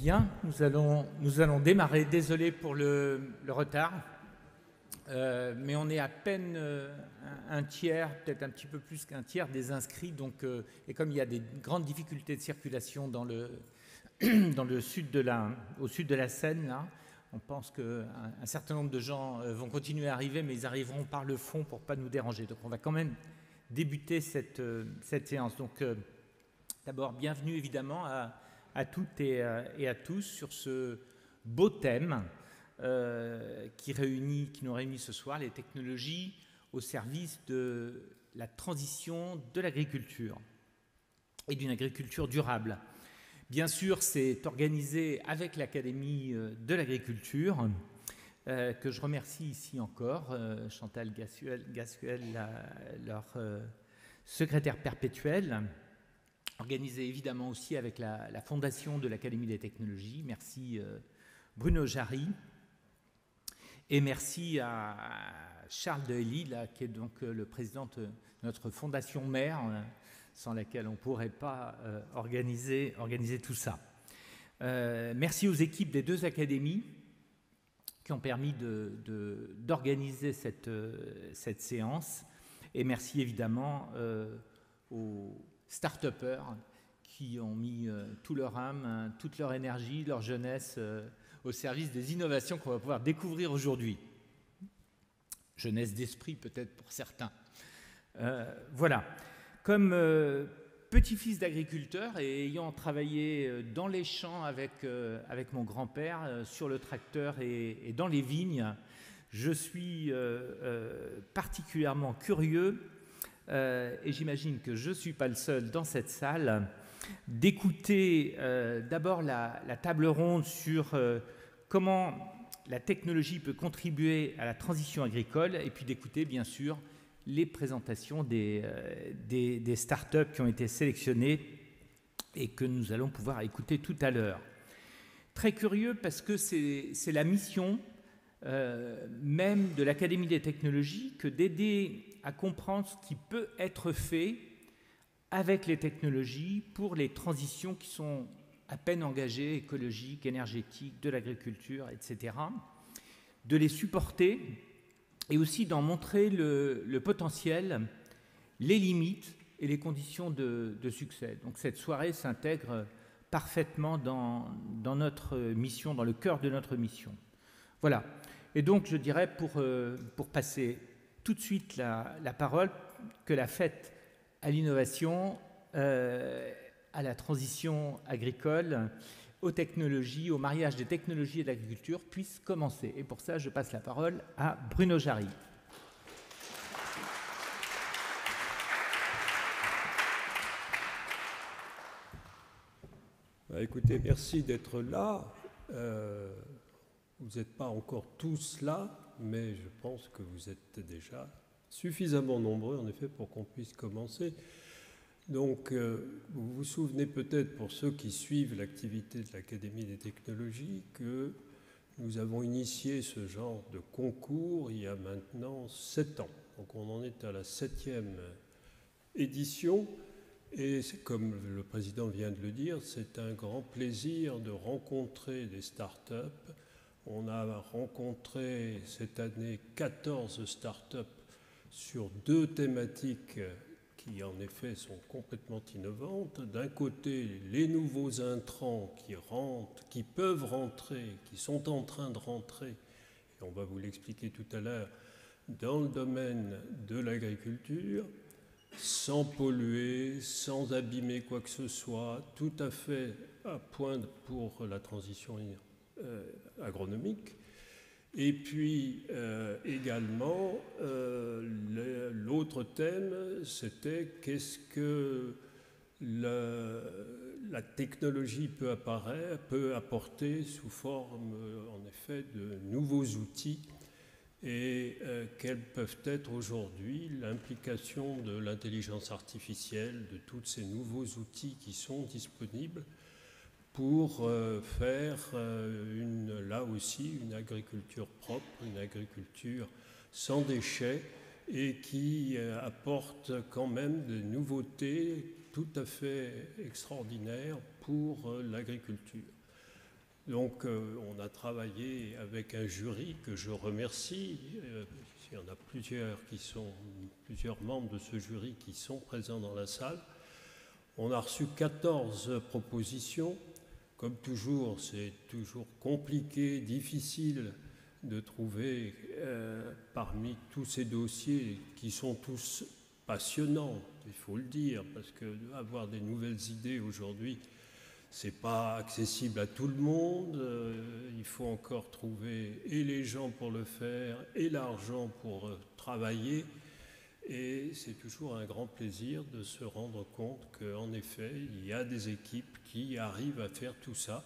Bien, nous allons démarrer. Désolé pour le retard, mais on est à peine un tiers, peut-être un petit peu plus qu'un tiers des inscrits. Donc, et comme il y a des grandes difficultés de circulation dans au sud de la Seine, là, on pense qu'un certain nombre de gens vont continuer à arriver, mais ils arriveront par le fond pour ne pas nous déranger. Donc on va quand même débuter cette séance. Donc d'abord, bienvenue évidemment à toutes et à tous sur ce beau thème qui nous réunit ce soir, les technologies au service de la transition de l'agriculture et d'une agriculture durable. Bien sûr, c'est organisé avec l'Académie de l'agriculture, que je remercie ici encore, Chantal Gascuel, leur secrétaire perpétuelle, organisé évidemment aussi avec la Fondation de l'Académie des technologies. Merci Bruno Jarry. Et merci à Charles Dehély, qui est donc le président de notre fondation mère, sans laquelle on ne pourrait pas organiser tout ça. Merci aux équipes des deux académies qui ont permis d'organiser cette séance. Et merci évidemment aux start-upers qui ont mis tout leur âme, toute leur énergie, leur jeunesse au service des innovations qu'on va pouvoir découvrir aujourd'hui. Jeunesse d'esprit peut-être pour certains. Voilà. Comme petit-fils d'agriculteur et ayant travaillé dans les champs avec mon grand-père, sur le tracteur et dans les vignes, je suis particulièrement curieux, et j'imagine que je ne suis pas le seul dans cette salle, d'écouter d'abord la table ronde sur comment la technologie peut contribuer à la transition agricole, et puis d'écouter bien sûr les présentations des startups qui ont été sélectionnées et que nous allons pouvoir écouter tout à l'heure. Très curieux parce que c'est la mission même de l'Académie des technologies que d'aider à comprendre ce qui peut être fait avec les technologies pour les transitions qui sont à peine engagées, écologiques, énergétiques, de l'agriculture, etc., de les supporter et aussi d'en montrer le potentiel, les limites et les conditions de succès. Donc cette soirée s'intègre parfaitement dans notre mission, dans le cœur de notre mission. Voilà. Et donc je dirais, pour passer tout de suite la parole, que la fête à l'innovation, à la transition agricole, aux technologies, au mariage des technologies et de l'agriculture puisse commencer. Et pour ça, je passe la parole à Bruno Jarry. Écoutez, merci d'être là. Vous n'êtes pas encore tous là, mais je pense que vous êtes déjà suffisamment nombreux, en effet, pour qu'on puisse commencer. Donc, vous vous souvenez peut-être, pour ceux qui suivent l'activité de l'Académie des technologies, que nous avons initié ce genre de concours il y a maintenant 7 ans. Donc, on en est à la 7e édition. Et comme le président vient de le dire, c'est un grand plaisir de rencontrer des startups. On a rencontré cette année 14 startups sur 2 thématiques qui en effet sont complètement innovantes. D'un côté, les nouveaux intrants qui rentrent, qui peuvent rentrer, qui sont en train de rentrer, et on va vous l'expliquer tout à l'heure, dans le domaine de l'agriculture, sans polluer, sans abîmer quoi que ce soit, tout à fait à point pour la transition agronomique. Et puis également, l'autre thème, c'était qu'est-ce que la technologie peut apporter sous forme, en effet, de nouveaux outils et quelles peuvent être aujourd'hui l'implication de l'intelligence artificielle, de tous ces nouveaux outils qui sont disponibles pour faire là aussi une agriculture propre, une agriculture sans déchets et qui apporte quand même des nouveautés tout à fait extraordinaires pour l'agriculture. Donc on a travaillé avec un jury que je remercie. Il y en a plusieurs membres de ce jury qui sont présents dans la salle. On a reçu 14 propositions. Comme toujours, c'est toujours compliqué, difficile de trouver parmi tous ces dossiers qui sont tous passionnants, il faut le dire, parce qu'avoir des nouvelles idées aujourd'hui, c'est pas accessible à tout le monde. Il faut encore trouver et les gens pour le faire et l'argent pour travailler. Et c'est toujours un grand plaisir de se rendre compte qu'en effet, il y a des équipes qui arrivent à faire tout ça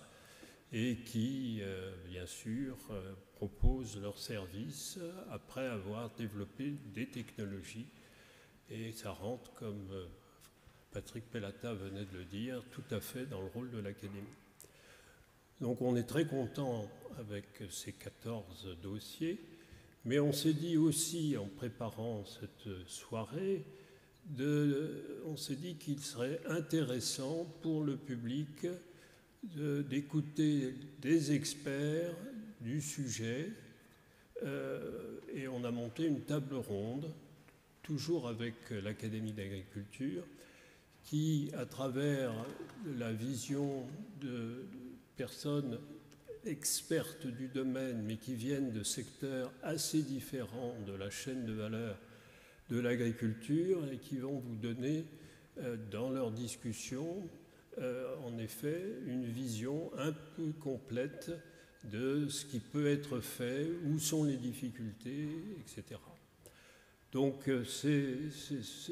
et qui, bien sûr, proposent leurs services après avoir développé des technologies. Et ça rentre, comme Patrick Pellata venait de le dire, tout à fait dans le rôle de l'Académie. Donc on est très content avec ces 14 dossiers. Mais on s'est dit aussi, en préparant cette soirée, on s'est dit qu'il serait intéressant pour le public d'écouter des experts du sujet. Et on a monté une table ronde, toujours avec l'Académie d'agriculture, qui, à travers la vision de personnes expertes du domaine, mais qui viennent de secteurs assez différents de la chaîne de valeur de l'agriculture et qui vont vous donner, dans leur discussion, en effet, une vision un peu complète de ce qui peut être fait, où sont les difficultés, etc. Donc c'est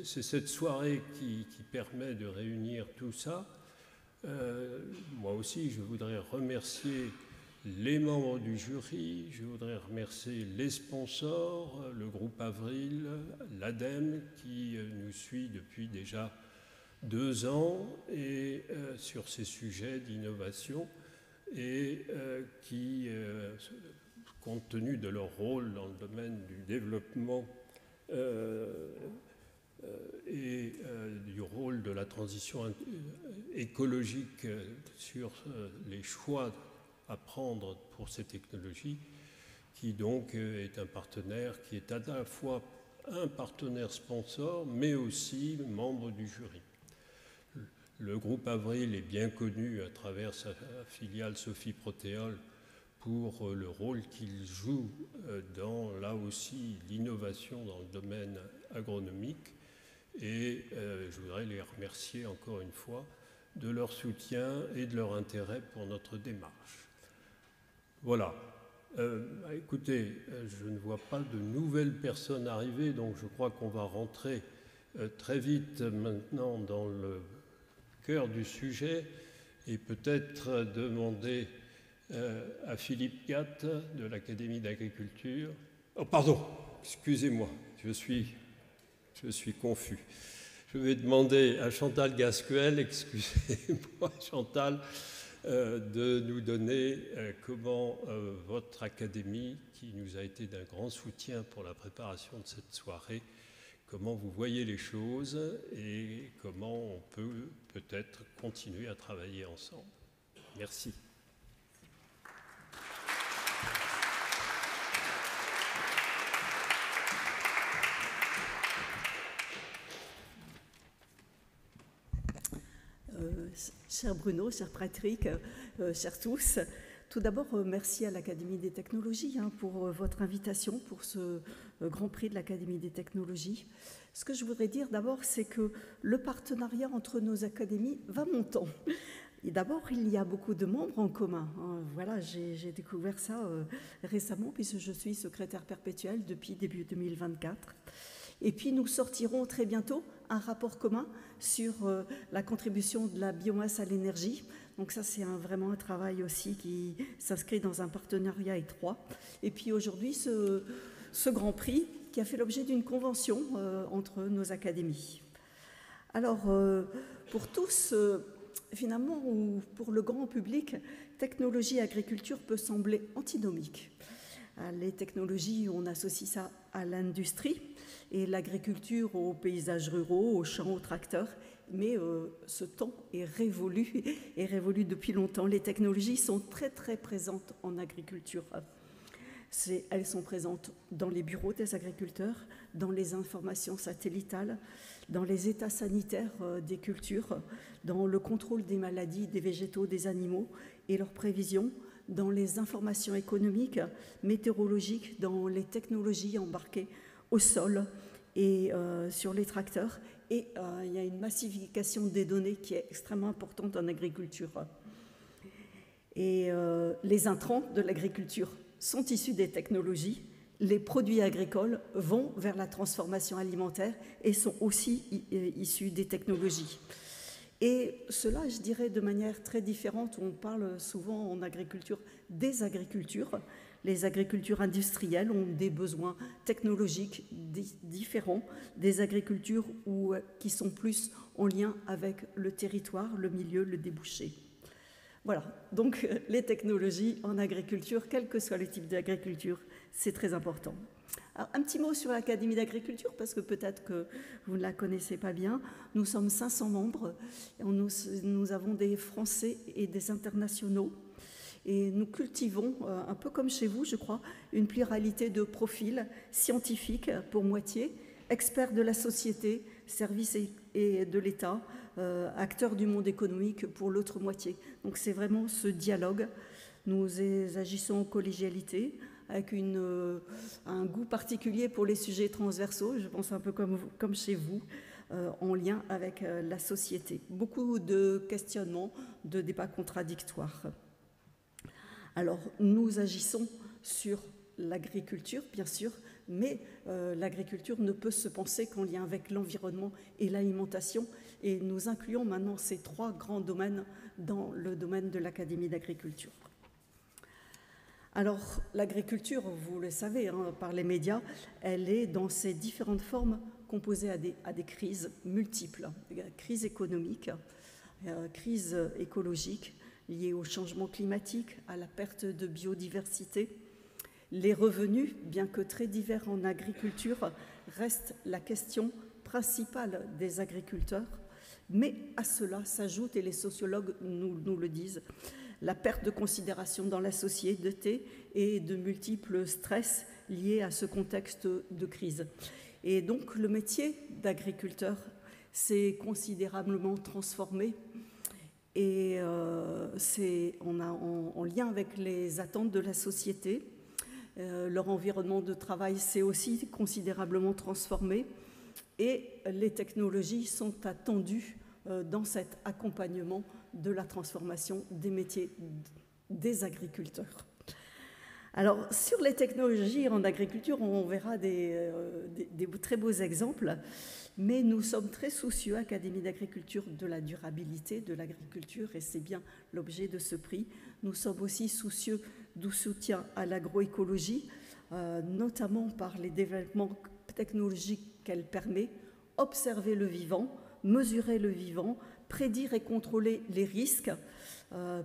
cette soirée qui permet de réunir tout ça. Moi aussi, je voudrais remercier les membres du jury, je voudrais remercier les sponsors, le groupe Avril, l'ADEME qui nous suit depuis déjà 2 ans et sur ces sujets d'innovation et qui, compte tenu de leur rôle dans le domaine du développement et du rôle de la transition écologique sur les choix à prendre pour ces technologies, qui donc est un partenaire qui est à la fois un partenaire sponsor, mais aussi membre du jury. Le groupe Avril est bien connu à travers sa filiale Sophie Protéol pour le rôle qu'il joue dans, là aussi, l'innovation dans le domaine agronomique. Et je voudrais les remercier encore une fois de leur soutien et de leur intérêt pour notre démarche. Voilà. Écoutez, je ne vois pas de nouvelles personnes arriver, donc je crois qu'on va rentrer très vite maintenant dans le cœur du sujet et peut-être demander à Philippe Gatt de l'Académie d'agriculture. Oh, pardon, excusez-moi, je suis confus. Je vais demander à Chantal Gasquel, excusez-moi Chantal, de nous donner comment votre académie, qui nous a été d'un grand soutien pour la préparation de cette soirée, comment vous voyez les choses et comment on peut peut-être continuer à travailler ensemble. Merci. Cher Bruno, cher Patrick, chers tous, tout d'abord, merci à l'Académie des technologies pour votre invitation pour ce Grand Prix de l'Académie des technologies. Ce que je voudrais dire d'abord, c'est que le partenariat entre nos académies va montant. Et d'abord, il y a beaucoup de membres en commun. Voilà, j'ai découvert ça récemment puisque je suis secrétaire perpétuelle depuis début 2024. Et puis, nous sortirons très bientôt un rapport commun sur la contribution de la biomasse à l'énergie. Donc ça, c'est vraiment un travail aussi qui s'inscrit dans un partenariat étroit. Et puis aujourd'hui, ce Grand Prix qui a fait l'objet d'une convention entre nos académies. Alors, pour tous, finalement, ou pour le grand public, technologie et agriculture peut sembler antinomique. Les technologies, on associe ça à l'industrie et l'agriculture aux paysages ruraux, aux champs, aux tracteurs. Mais ce temps est révolu depuis longtemps. Les technologies sont très très présentes en agriculture. Elles sont présentes dans les bureaux des agriculteurs, dans les informations satellitales, dans les états sanitaires des cultures, dans le contrôle des maladies des végétaux, des animaux et leurs prévisions, dans les informations économiques, météorologiques, dans les technologies embarquées au sol et sur les tracteurs. Et il y a une massification des données qui est extrêmement importante en agriculture. Et les intrants de l'agriculture sont issus des technologies. Les produits agricoles vont vers la transformation alimentaire et sont aussi issus des technologies. Et cela, je dirais, de manière très différente. On parle souvent en agriculture des agricultures. Les agricultures industrielles ont des besoins technologiques différents des agricultures qui sont plus en lien avec le territoire, le milieu, le débouché. Voilà, donc les technologies en agriculture, quel que soit le type d'agriculture, c'est très important. Alors, un petit mot sur l'Académie d'agriculture, parce que peut-être que vous ne la connaissez pas bien. Nous sommes 500 membres, nous avons des Français et des internationaux, et nous cultivons, un peu comme chez vous, je crois, une pluralité de profils scientifiques pour moitié, experts de la société, services et de l'État, acteurs du monde économique pour l'autre moitié. Donc c'est vraiment ce dialogue. Nous agissons en collégialité, avec un goût particulier pour les sujets transversaux, je pense un peu comme chez vous, en lien avec la société. Beaucoup de questionnements, de débats contradictoires. Alors, nous agissons sur l'agriculture, bien sûr, mais l'agriculture ne peut se penser qu'en lien avec l'environnement et l'alimentation, et nous incluons maintenant ces 3 grands domaines dans le domaine de l'Académie d'agriculture. Alors, l'agriculture, vous le savez, par les médias, elle est dans ses différentes formes composée à des crises multiples, crise économique, crise écologique liée au changement climatique, à la perte de biodiversité. Les revenus, bien que très divers en agriculture, restent la question principale des agriculteurs, mais à cela s'ajoute, et les sociologues nous le disent, la perte de considération dans la société et de multiples stress liés à ce contexte de crise. Et donc le métier d'agriculteur s'est considérablement transformé et on a en lien avec les attentes de la société. Leur environnement de travail s'est aussi considérablement transformé et les technologies sont attendues dans cet accompagnement de la transformation des métiers des agriculteurs. Alors, sur les technologies en agriculture, on verra des très beaux exemples, mais nous sommes très soucieux, Académie d'agriculture, de la durabilité de l'agriculture, et c'est bien l'objet de ce prix. Nous sommes aussi soucieux du soutien à l'agroécologie, notamment par les développements technologiques qu'elle permet, observer le vivant, mesurer le vivant, prédire et contrôler les risques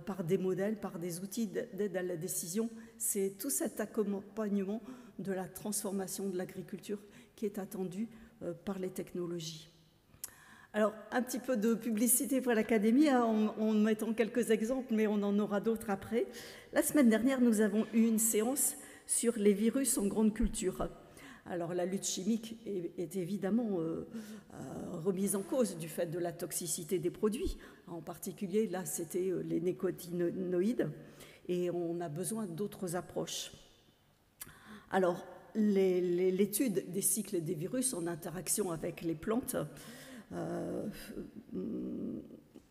par des modèles, par des outils d'aide à la décision. C'est tout cet accompagnement de la transformation de l'agriculture qui est attendu par les technologies. Alors, un petit peu de publicité pour l'Académie, en mettant quelques exemples, mais on en aura d'autres après. La semaine dernière, nous avons eu une séance sur les virus en grande culture. Alors la lutte chimique est évidemment remise en cause du fait de la toxicité des produits. En particulier, là, c'était les néonicotinoïdes et on a besoin d'autres approches. Alors, l'étude des cycles des virus en interaction avec les plantes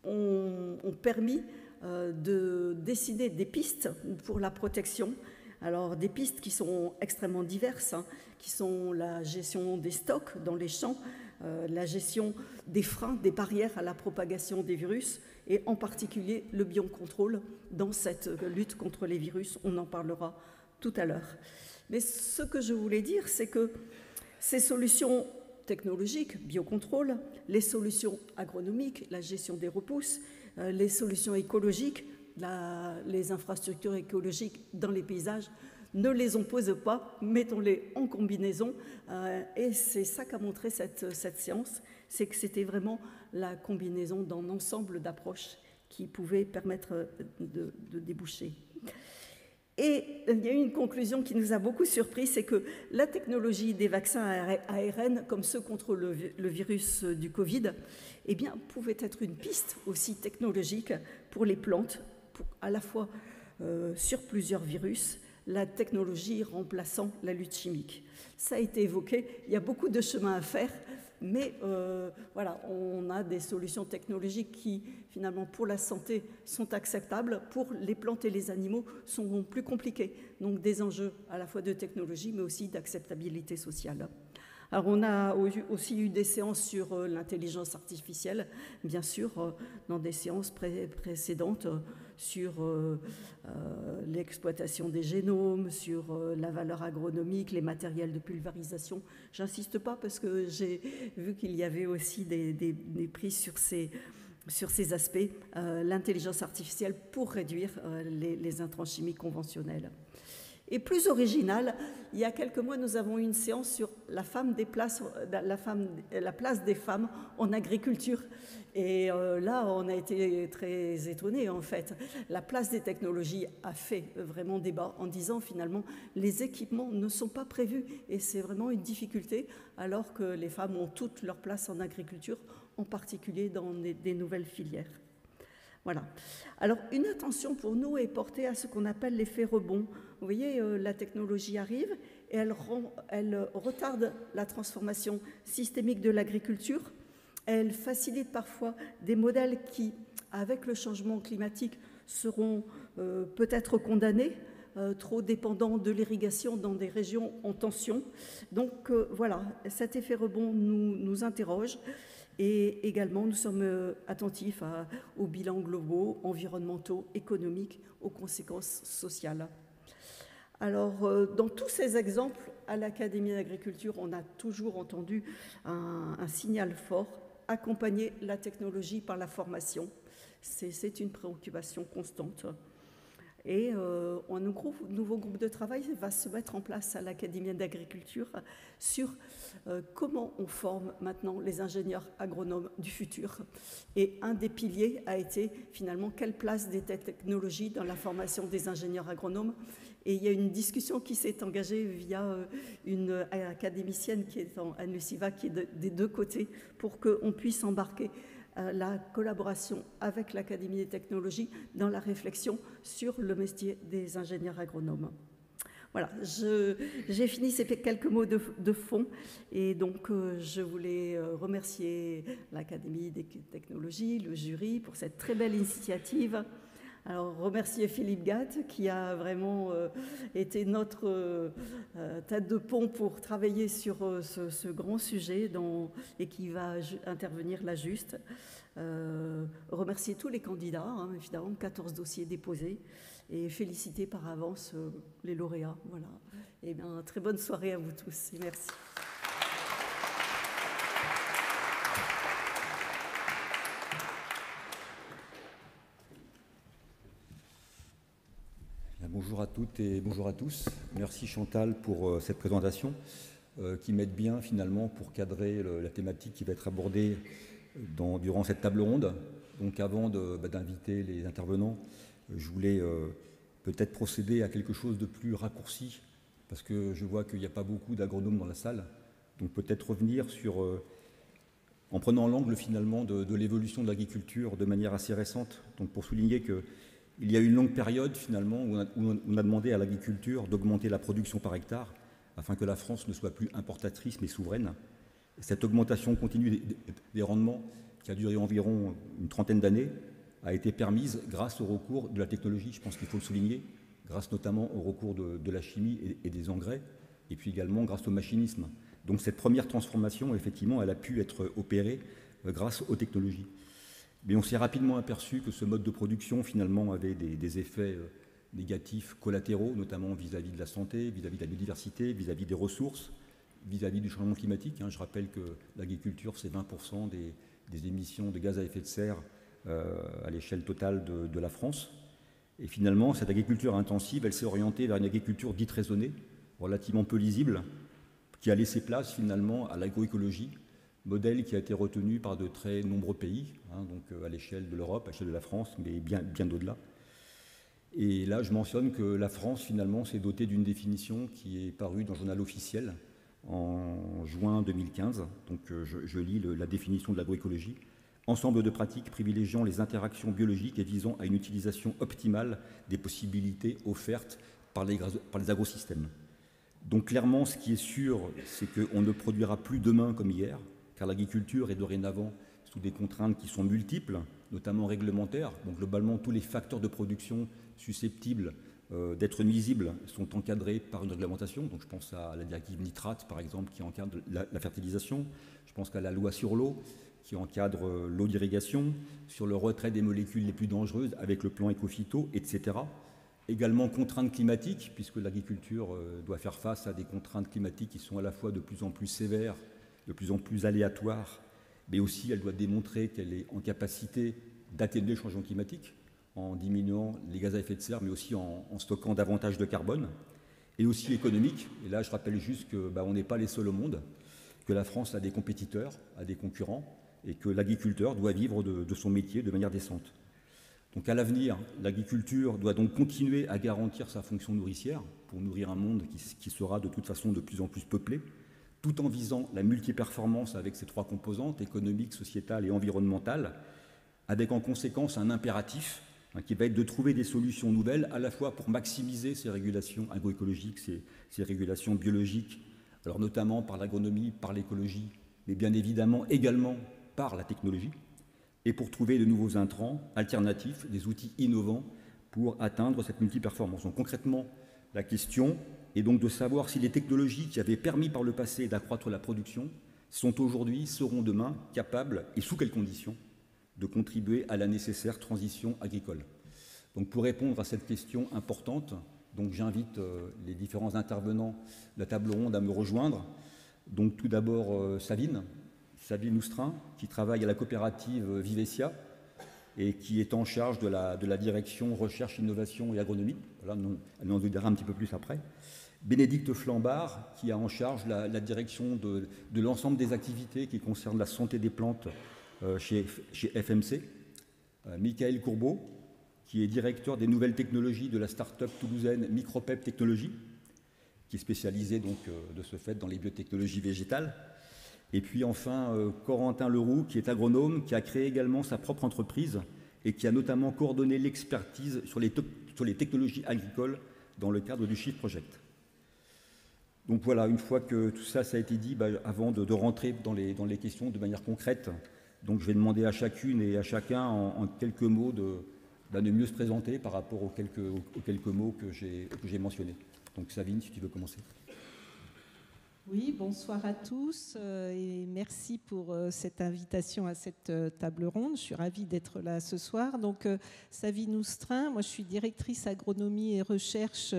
ont permis de décider des pistes pour la protection. Alors, des pistes qui sont extrêmement diverses, qui sont la gestion des stocks dans les champs, la gestion des freins, des barrières à la propagation des virus, et en particulier le biocontrôle dans cette lutte contre les virus. On en parlera tout à l'heure. Mais ce que je voulais dire, c'est que ces solutions technologiques, biocontrôle, les solutions agronomiques, la gestion des repousses, les solutions écologiques, les infrastructures écologiques dans les paysages Ne les oppose pas, mettons-les en combinaison. Et c'est ça qu'a montré cette séance, c'est que c'était vraiment la combinaison d'un ensemble d'approches qui pouvait permettre de déboucher. Et il y a eu une conclusion qui nous a beaucoup surpris, c'est que la technologie des vaccins à ARN, comme ceux contre le virus du Covid, eh bien, pouvait être une piste aussi technologique pour les plantes, à la fois sur plusieurs virus, la technologie remplaçant la lutte chimique. Ça a été évoqué, il y a beaucoup de chemin à faire, mais voilà, on a des solutions technologiques qui, finalement, pour la santé, sont acceptables. Pour les plantes et les animaux, sont plus compliqués. Donc, des enjeux à la fois de technologie, mais aussi d'acceptabilité sociale. Alors, on a aussi eu des séances sur l'intelligence artificielle, bien sûr, dans des séances précédentes, sur l'exploitation des génomes, sur la valeur agronomique, les matériels de pulvérisation. J'insiste pas parce que j'ai vu qu'il y avait aussi des prix sur ces aspects, l'intelligence artificielle pour réduire les intrants chimiques conventionnels. Et plus original, il y a quelques mois, nous avons eu une séance sur la place des femmes en agriculture. Et là, on a été très étonnés, en fait. La place des technologies a fait vraiment débat en disant, finalement, les équipements ne sont pas prévus. Et c'est vraiment une difficulté, alors que les femmes ont toute leur place en agriculture, en particulier dans des nouvelles filières. Voilà. Alors, une attention pour nous est portée à ce qu'on appelle l'effet rebond. Vous voyez, la technologie arrive et elle retarde la transformation systémique de l'agriculture. Elle facilite parfois des modèles qui, avec le changement climatique, seront peut-être condamnés, trop dépendants de l'irrigation dans des régions en tension. Donc, voilà, cet effet rebond nous interroge. Et également, nous sommes attentifs aux bilans globaux, environnementaux, économiques, aux conséquences sociales. Alors, dans tous ces exemples, à l'Académie d'agriculture, on a toujours entendu un signal fort, accompagner la technologie par la formation. C'est une préoccupation constante. Et un nouveau groupe de travail va se mettre en place à l'Académie d'agriculture sur comment on forme maintenant les ingénieurs agronomes du futur. Et un des piliers a été finalement quelle place des technologies dans la formation des ingénieurs agronomes. Et il y a une discussion qui s'est engagée via une académicienne qui est Anne Luciva, qui est des deux côtés, pour qu'on puisse embarquer la collaboration avec l'Académie des technologies dans la réflexion sur le métier des ingénieurs agronomes. Voilà, j'ai fini ces quelques mots de fond et donc je voulais remercier l'Académie des technologies, le jury pour cette très belle initiative. Alors, remercier Philippe Gatte qui a vraiment été notre tête de pont pour travailler sur ce grand sujet et qui va intervenir là juste. Remercier tous les candidats, hein, évidemment, 14 dossiers déposés, et féliciter par avance les lauréats. Voilà. Et bien, très bonne soirée à vous tous et merci. Bonjour à toutes et bonjour à tous. Merci Chantal pour cette présentation qui m'aide bien finalement pour cadrer la thématique qui va être abordée durant cette table ronde. Donc avant d'inviter les intervenants, je voulais peut-être procéder à quelque chose de plus raccourci parce que je vois qu'il n'y a pas beaucoup d'agronomes dans la salle. Donc peut-être revenir en prenant l'angle finalement de l'évolution de l'agriculture de manière assez récente. Donc pour souligner qu'il y a une longue période finalement où on a demandé à l'agriculture d'augmenter la production par hectare afin que la France ne soit plus importatrice mais souveraine. Et cette augmentation continue des rendements qui a duré environ une trentaine d'années a été permise grâce au recours de la technologie, je pense qu'il faut le souligner, grâce notamment au recours de la chimie et des engrais, et puis également grâce au machinisme. Donc cette première transformation, effectivement, elle a pu être opérée grâce aux technologies. Mais on s'est rapidement aperçu que ce mode de production, finalement, avait des effets négatifs collatéraux, notamment vis-à-vis de la santé, vis-à-vis de la biodiversité, vis-à-vis des ressources, vis-à-vis du changement climatique. Je rappelle que l'agriculture, c'est 20% des émissions de gaz à effet de serre à l'échelle totale de la France. Et finalement, cette agriculture intensive, elle s'est orientée vers une agriculture dite raisonnée, relativement peu lisible, qui a laissé place finalement à l'agroécologie, modèle qui a été retenu par de très nombreux pays, donc à l'échelle de l'Europe, à l'échelle de la France, mais bien au-delà. Et là, je mentionne que la France, finalement, s'est dotée d'une définition qui est parue dans le journal officiel en juin 2015. Donc, je lis la définition de l'agroécologie. Ensemble de pratiques privilégiant les interactions biologiques et visant à une utilisation optimale des possibilités offertes par les agrosystèmes. Donc, clairement, ce qui est sûr, c'est qu'on ne produira plus demain comme hier, car l'agriculture est dorénavant sous des contraintes qui sont multiples, notamment réglementaires. Donc, globalement, tous les facteurs de production susceptibles d'être nuisibles sont encadrés par une réglementation. Donc, je pense à la directive nitrate, par exemple, qui encadre la fertilisation. Je pense qu'à la loi sur l'eau, qui encadre l'eau d'irrigation, sur le retrait des molécules les plus dangereuses avec le plan éco-phyto, etc. Également contraintes climatiques, puisque l'agriculture doit faire face à des contraintes climatiques qui sont à la fois de plus en plus sévères, de plus en plus aléatoires, mais aussi elle doit démontrer qu'elle est en capacité d'atténuer le changement climatique en diminuant les gaz à effet de serre, mais aussi en stockant davantage de carbone, et aussi économique. Et là, je rappelle juste qu'on n'est pas les seuls au monde, que la France a des compétiteurs, a des concurrents, et que l'agriculteur doit vivre de son métier de manière décente. Donc à l'avenir, l'agriculture doit donc continuer à garantir sa fonction nourricière pour nourrir un monde qui sera de toute façon de plus en plus peuplé, tout en visant la multiperformance avec ses trois composantes, économique, sociétale et environnementale, avec en conséquence un impératif qui va être de trouver des solutions nouvelles, à la fois pour maximiser ces régulations agroécologiques, ces régulations biologiques, alors notamment par l'agronomie, par l'écologie, mais bien évidemment également par la technologie, et pour trouver de nouveaux intrants alternatifs, des outils innovants pour atteindre cette multiperformance. Donc concrètement, la question est donc de savoir si les technologies qui avaient permis par le passé d'accroître la production sont aujourd'hui, seront demain capables, et sous quelles conditions, de contribuer à la nécessaire transition agricole. Donc pour répondre à cette question importante, donc j'invite les différents intervenants de la table ronde à me rejoindre. Donc tout d'abord Savine Oustrin, qui travaille à la coopérative Vivesia et qui est en charge de la direction recherche, innovation et agronomie. Voilà, elle nous en dira un petit peu plus après. Bénédicte Flambard, qui a en charge la direction de l'ensemble des activités qui concernent la santé des plantes chez FMC. Michael Courbeau, qui est directeur des nouvelles technologies de la start-up toulousaine Micropep Technologies, qui est spécialisée donc de ce fait dans les biotechnologies végétales. Et puis enfin, Corentin Leroux, qui est agronome, qui a créé également sa propre entreprise et qui a notamment coordonné l'expertise sur les technologies agricoles dans le cadre du Shift Project. Donc voilà, une fois que tout ça a été dit, avant de rentrer dans les questions de manière concrète, donc je vais demander à chacune et à chacun en quelques mots de mieux se présenter par rapport aux quelques mots que j'ai mentionnés. Donc Savine, si tu veux commencer. Oui, bonsoir à tous et merci pour cette invitation à cette table ronde. Je suis ravie d'être là ce soir. Donc, Savine Oustrin, moi je suis directrice agronomie et recherche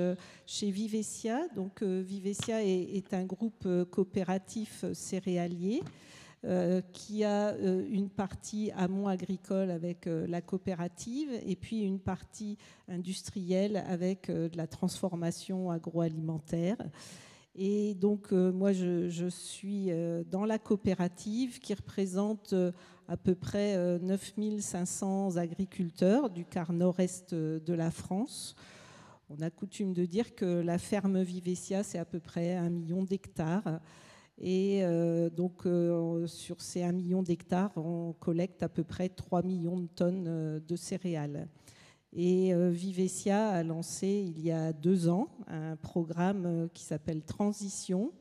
chez Vivesia. Donc, Vivesia est un groupe coopératif céréalier qui a une partie amont agricole avec la coopérative et puis une partie industrielle avec de la transformation agroalimentaire. Et donc, moi, je suis dans la coopérative qui représente à peu près 9500 agriculteurs du quart nord-est de la France. On a coutume de dire que la ferme Vivesia, c'est à peu près 1 million d'hectares. Et donc, sur ces 1 million d'hectares, on collecte à peu près 3 millions de tonnes de céréales. Et Vivesia a lancé il y a 2 ans un programme qui s'appelle Transition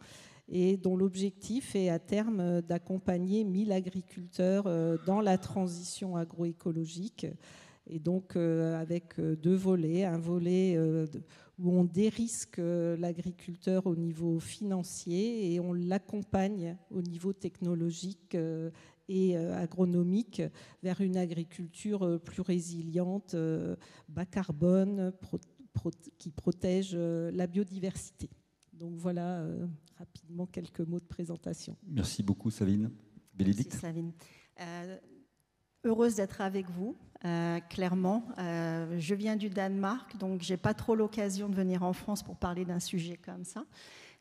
et dont l'objectif est à terme d'accompagner 1000 agriculteurs dans la transition agroécologique. Et donc avec 2 volets, un volet où on dérisque l'agriculteur au niveau financier et on l'accompagne au niveau technologique et agronomique vers une agriculture plus résiliente, bas carbone, qui protège la biodiversité. Donc voilà rapidement quelques mots de présentation. Merci beaucoup Savine. Bénédicte. Merci Savine. heureuse d'être avec vous, clairement. Je viens du Danemark, donc je n'ai pas trop l'occasion de venir en France pour parler d'un sujet comme ça.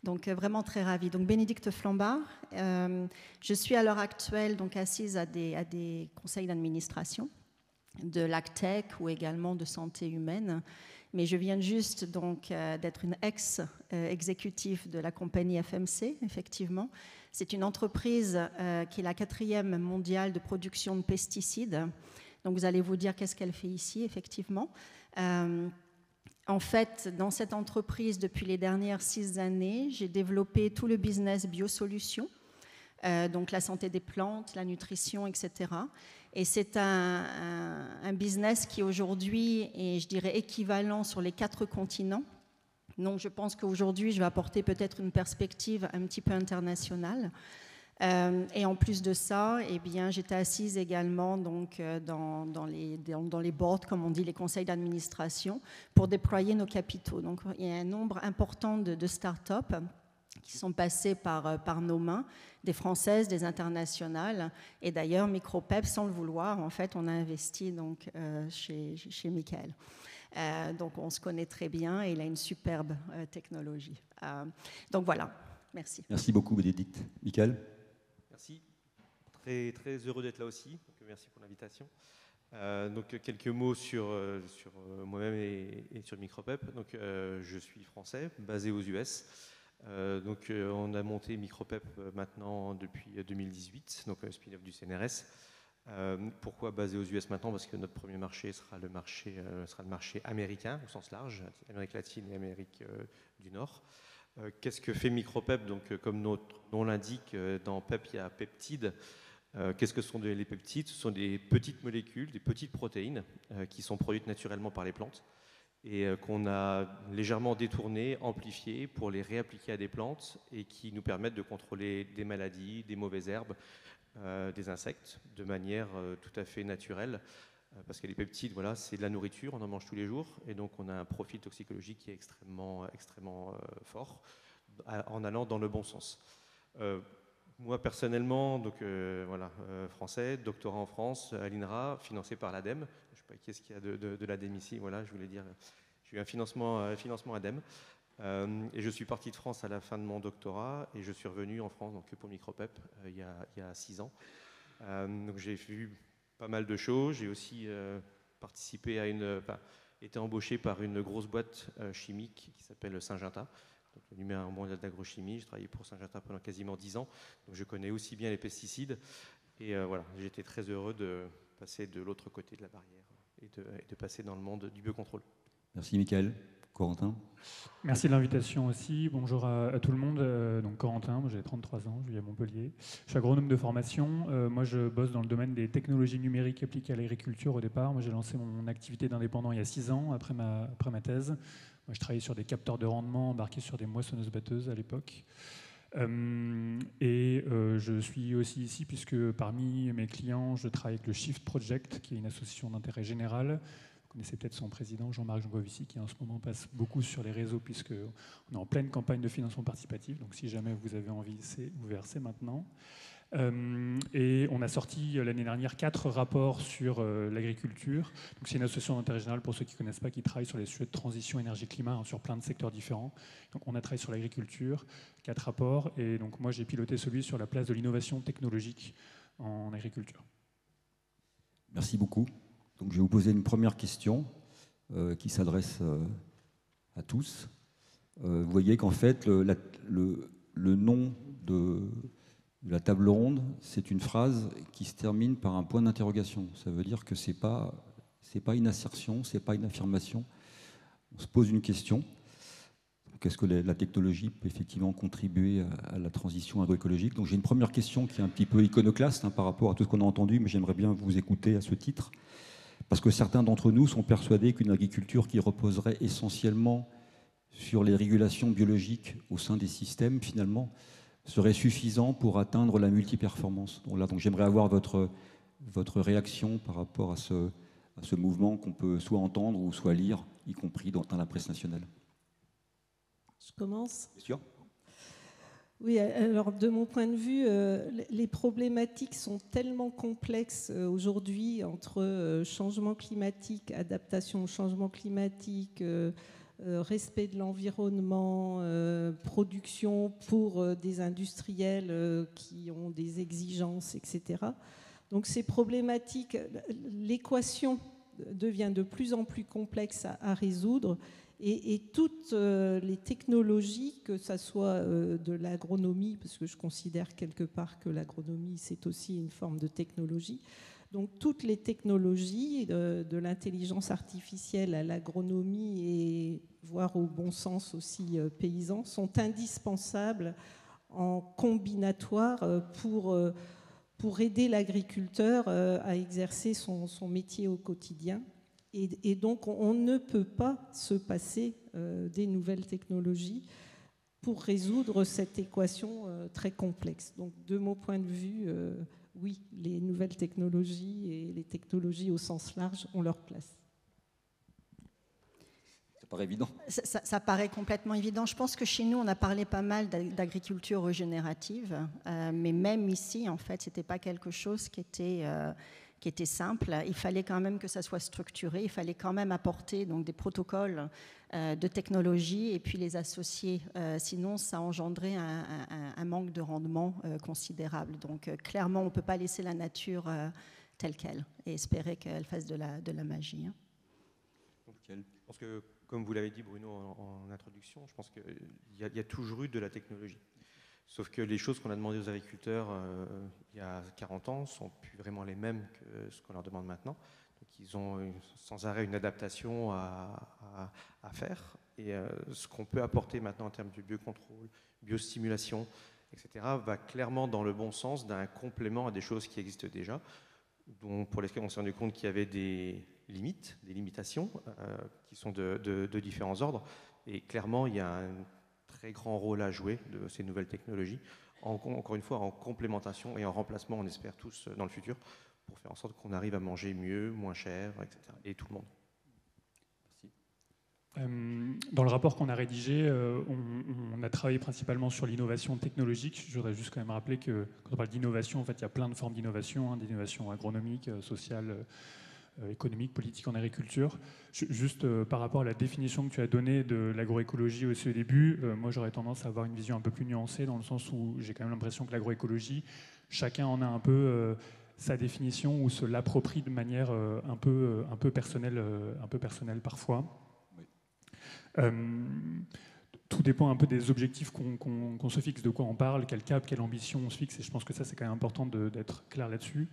Donc vraiment très ravie. Donc Bénédicte Flambard, je suis à l'heure actuelle donc assise à des conseils d'administration de l'ACTEC ou également de santé humaine. Mais je viens juste donc d'être une ex-exécutive de la compagnie FMC, effectivement. C'est une entreprise qui est la 4e mondiale de production de pesticides. Donc vous allez vous dire qu'est-ce qu'elle fait ici, effectivement. En fait, dans cette entreprise, depuis les dernières 6 années, j'ai développé tout le business biosolutions, donc la santé des plantes, la nutrition, etc. Et c'est un business qui aujourd'hui est, je dirais, équivalent sur les 4 continents. Donc je pense qu'aujourd'hui, je vais apporter peut-être une perspective un petit peu internationale. Et en plus de ça, eh bien, j'étais assise également donc, dans les boards, comme on dit, les conseils d'administration, pour déployer nos capitaux. Donc il y a un nombre important de start-up qui sont passées par nos mains, des françaises, des internationales. Et d'ailleurs, Micropep, sans le vouloir, en fait, on a investi donc, chez Michael. Donc on se connaît très bien et il a une superbe technologie. Donc voilà, merci. Merci beaucoup Bénédicte. Michael ? Merci, très, très heureux d'être là aussi, donc merci pour l'invitation. Donc quelques mots sur moi-même et sur Micropep. Donc je suis français, basé aux US. Donc on a monté Micropep maintenant depuis 2018, donc un spin-off du CNRS. Pourquoi basé aux US maintenant? Parce que notre premier marché sera le marché américain au sens large, Amérique latine et Amérique du Nord. Qu'est-ce que fait Micropep? Donc, comme notre nom l'indique, dans PEP, il y a peptides. Qu'est-ce que sont les peptides? Ce sont des petites molécules, des petites protéines qui sont produites naturellement par les plantes et qu'on a légèrement détournées, amplifiées pour les réappliquer à des plantes et qui nous permettent de contrôler des maladies, des mauvaises herbes, des insectes de manière tout à fait naturelle. Parce que les peptides, voilà, c'est de la nourriture, on en mange tous les jours, et donc on a un profil toxicologique qui est extrêmement fort, en allant dans le bon sens. Moi personnellement, donc voilà, français, doctorat en France, à l'INRA, financé par l'ADEME. Je ne sais pas qu'est-ce qu'il y a de l'ADEME ici. Voilà, je voulais dire, j'ai eu un financement ADEME. Et je suis parti de France à la fin de mon doctorat, et je suis revenu en France donc pour Micropep il y a 6 ans. Donc j'ai vu pas mal de choses. J'ai aussi participé été embauché par une grosse boîte chimique qui s'appelle Syngenta, donc le numéro 1 mondial d'agrochimie. J'ai travaillé pour Syngenta pendant quasiment 10 ans, donc je connais aussi bien les pesticides. Et voilà, j'étais très heureux de passer de l'autre côté de la barrière et de passer dans le monde du biocontrôle. Merci Michael. Corentin. Merci de l'invitation aussi. Bonjour à tout le monde. Donc Corentin, moi j'ai 33 ans, je vis à Montpellier. Je suis agronome de formation. Moi je bosse dans le domaine des technologies numériques appliquées à l'agriculture au départ. Moi j'ai lancé mon activité d'indépendant il y a 6 ans après ma thèse. Moi je travaillais sur des capteurs de rendement embarqués sur des moissonneuses-batteuses à l'époque. Je suis aussi ici puisque parmi mes clients, je travaille avec le Shift Project, qui est une association d'intérêt général. Vous connaissez peut-être son président, Jean-Marc Jancovici, qui en ce moment passe beaucoup sur les réseaux puisqu'on est en pleine campagne de financement participatif. Donc si jamais vous avez envie, c'est ouvert, c'est maintenant. Et on a sorti l'année dernière 4 rapports sur l'agriculture. Donc c'est une association d'intérêt général, pour ceux qui ne connaissent pas, qui travaille sur les sujets de transition énergie-climat, hein, sur plein de secteurs différents. Donc on a travaillé sur l'agriculture, 4 rapports. Et donc moi j'ai piloté celui sur la place de l'innovation technologique en agriculture. Merci beaucoup. Donc, je vais vous poser une première question qui s'adresse à tous. Vous voyez qu'en fait, le nom de la table ronde, c'est une phrase qui se termine par un point d'interrogation. Ça veut dire que ce n'est pas une assertion, ce n'est pas une affirmation. On se pose une question. Est-ce que la technologie peut effectivement contribuer à la transition agroécologique? Donc, j'ai une première question qui est un petit peu iconoclaste hein, par rapport à tout ce qu'on a entendu, mais j'aimerais bien vous écouter à ce titre. Parce que certains d'entre nous sont persuadés qu'une agriculture qui reposerait essentiellement sur les régulations biologiques au sein des systèmes, finalement, serait suffisant pour atteindre la multiperformance. Donc j'aimerais avoir votre réaction par rapport à ce mouvement qu'on peut soit entendre ou soit lire, y compris dans la presse nationale. Je commence. Bien sûr. Oui, alors de mon point de vue, les problématiques sont tellement complexes aujourd'hui entre changement climatique, adaptation au changement climatique, respect de l'environnement, production pour des industriels qui ont des exigences, etc. Donc ces problématiques, l'équation devient de plus en plus complexe à résoudre. Et toutes les technologies, que ce soit de l'agronomie, parce que je considère quelque part que l'agronomie, c'est aussi une forme de technologie, donc toutes les technologies, de l'intelligence artificielle à l'agronomie et voire au bon sens aussi paysan, sont indispensables en combinatoire pour aider l'agriculteur à exercer son métier au quotidien. Et donc, on ne peut pas se passer des nouvelles technologies pour résoudre cette équation très complexe. Donc, de mon point de vue, oui, les nouvelles technologies et les technologies au sens large ont leur place. Ça paraît évident. Ça paraît complètement évident. Je pense que chez nous, on a parlé pas mal d'agriculture régénérative, mais même ici, en fait, ce n'était pas quelque chose qui était simple. Il fallait quand même que ça soit structuré, il fallait quand même apporter donc, des protocoles de technologie et puis les associer. Sinon, ça engendrait un manque de rendement considérable. Donc, clairement, on ne peut pas laisser la nature telle qu'elle et espérer qu'elle fasse de la magie. Hein. Je pense que, comme vous l'avez dit, Bruno, en introduction, je pense qu'il y a toujours eu de la technologie. Sauf que les choses qu'on a demandées aux agriculteurs il y a 40 ans ne sont plus vraiment les mêmes que ce qu'on leur demande maintenant. Donc ils ont sans arrêt une adaptation à faire. Et ce qu'on peut apporter maintenant en termes de biocontrôle, biostimulation, etc., va clairement dans le bon sens d'un complément à des choses qui existent déjà, pour lesquelles on s'est rendu compte qu'il y avait des limites, des limitations qui sont de différents ordres. Et clairement, il y a un très grand rôle à jouer de ces nouvelles technologies, encore une fois en complémentation et en remplacement, on espère tous dans le futur, pour faire en sorte qu'on arrive à manger mieux, moins cher, etc. Et tout le monde. Merci. Dans le rapport qu'on a rédigé, on a travaillé principalement sur l'innovation technologique. Je voudrais juste quand même rappeler que quand on parle d'innovation, en fait, il y a plein de formes d'innovation, d'innovation agronomique, sociale, économique, politique en agriculture. Juste par rapport à la définition que tu as donnée de l'agroécologie aussi au début, moi j'aurais tendance à avoir une vision un peu plus nuancée dans le sens où j'ai quand même l'impression que l'agroécologie, chacun en a un peu sa définition ou se l'approprie de manière un peu personnelle parfois. Oui. Tout dépend un peu des objectifs qu'on se fixe, de quoi on parle, quel cap, quelle ambition on se fixe, et je pense que ça c'est quand même important d'être clair là-dessus.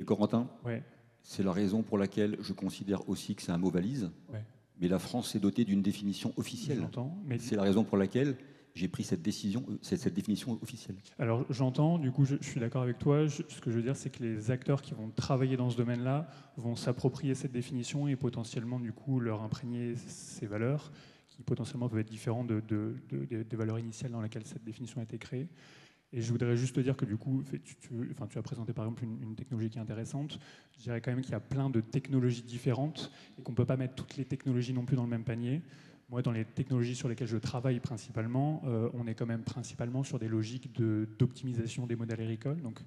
Corentin, ouais. C'est la raison pour laquelle je considère aussi que c'est un mot valise, ouais. Mais la France s'est dotée d'une définition officielle. J'entends, mais c'est la raison pour laquelle j'ai pris cette définition officielle. Alors j'entends, du coup je suis d'accord avec toi, ce que je veux dire c'est que les acteurs qui vont travailler dans ce domaine-là vont s'approprier cette définition et potentiellement du coup leur imprégner ces valeurs qui potentiellement peuvent être différentes des valeurs initiales dans lesquelles cette définition a été créée. Et je voudrais juste te dire que du coup, tu as présenté par exemple une technologie qui est intéressante. Je dirais quand même qu'il y a plein de technologies différentes et qu'on ne peut pas mettre toutes les technologies non plus dans le même panier. Moi, dans les technologies sur lesquelles je travaille principalement, on est quand même principalement sur des logiques d'optimisation des modèles agricoles. Donc,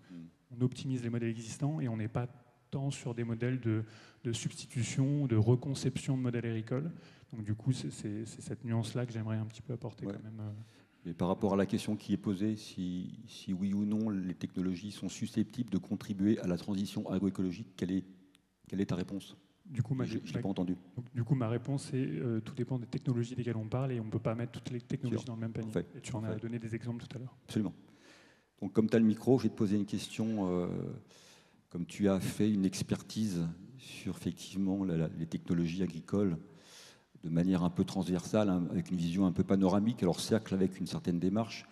on optimise les modèles existants et on n'est pas tant sur des modèles de substitution, de reconception de modèles agricoles. Donc, du coup, c'est cette nuance-là que j'aimerais un petit peu apporter quand même. Et par rapport à la question qui est posée, si oui ou non les technologies sont susceptibles de contribuer à la transition agroécologique, quelle est ta réponse ? Du coup, je ne l'ai pas entendu. Du coup, ma réponse est tout dépend des technologies desquelles on parle et on ne peut pas mettre toutes les technologies dans le même panier. Et tu en as donné des exemples tout à l'heure. Absolument. Donc, comme tu as le micro, je vais te poser une question. Comme tu as fait une expertise sur effectivement les technologies agricoles de manière un peu transversale, hein, avec une vision un peu panoramique, alors cercle avec une certaine démarche.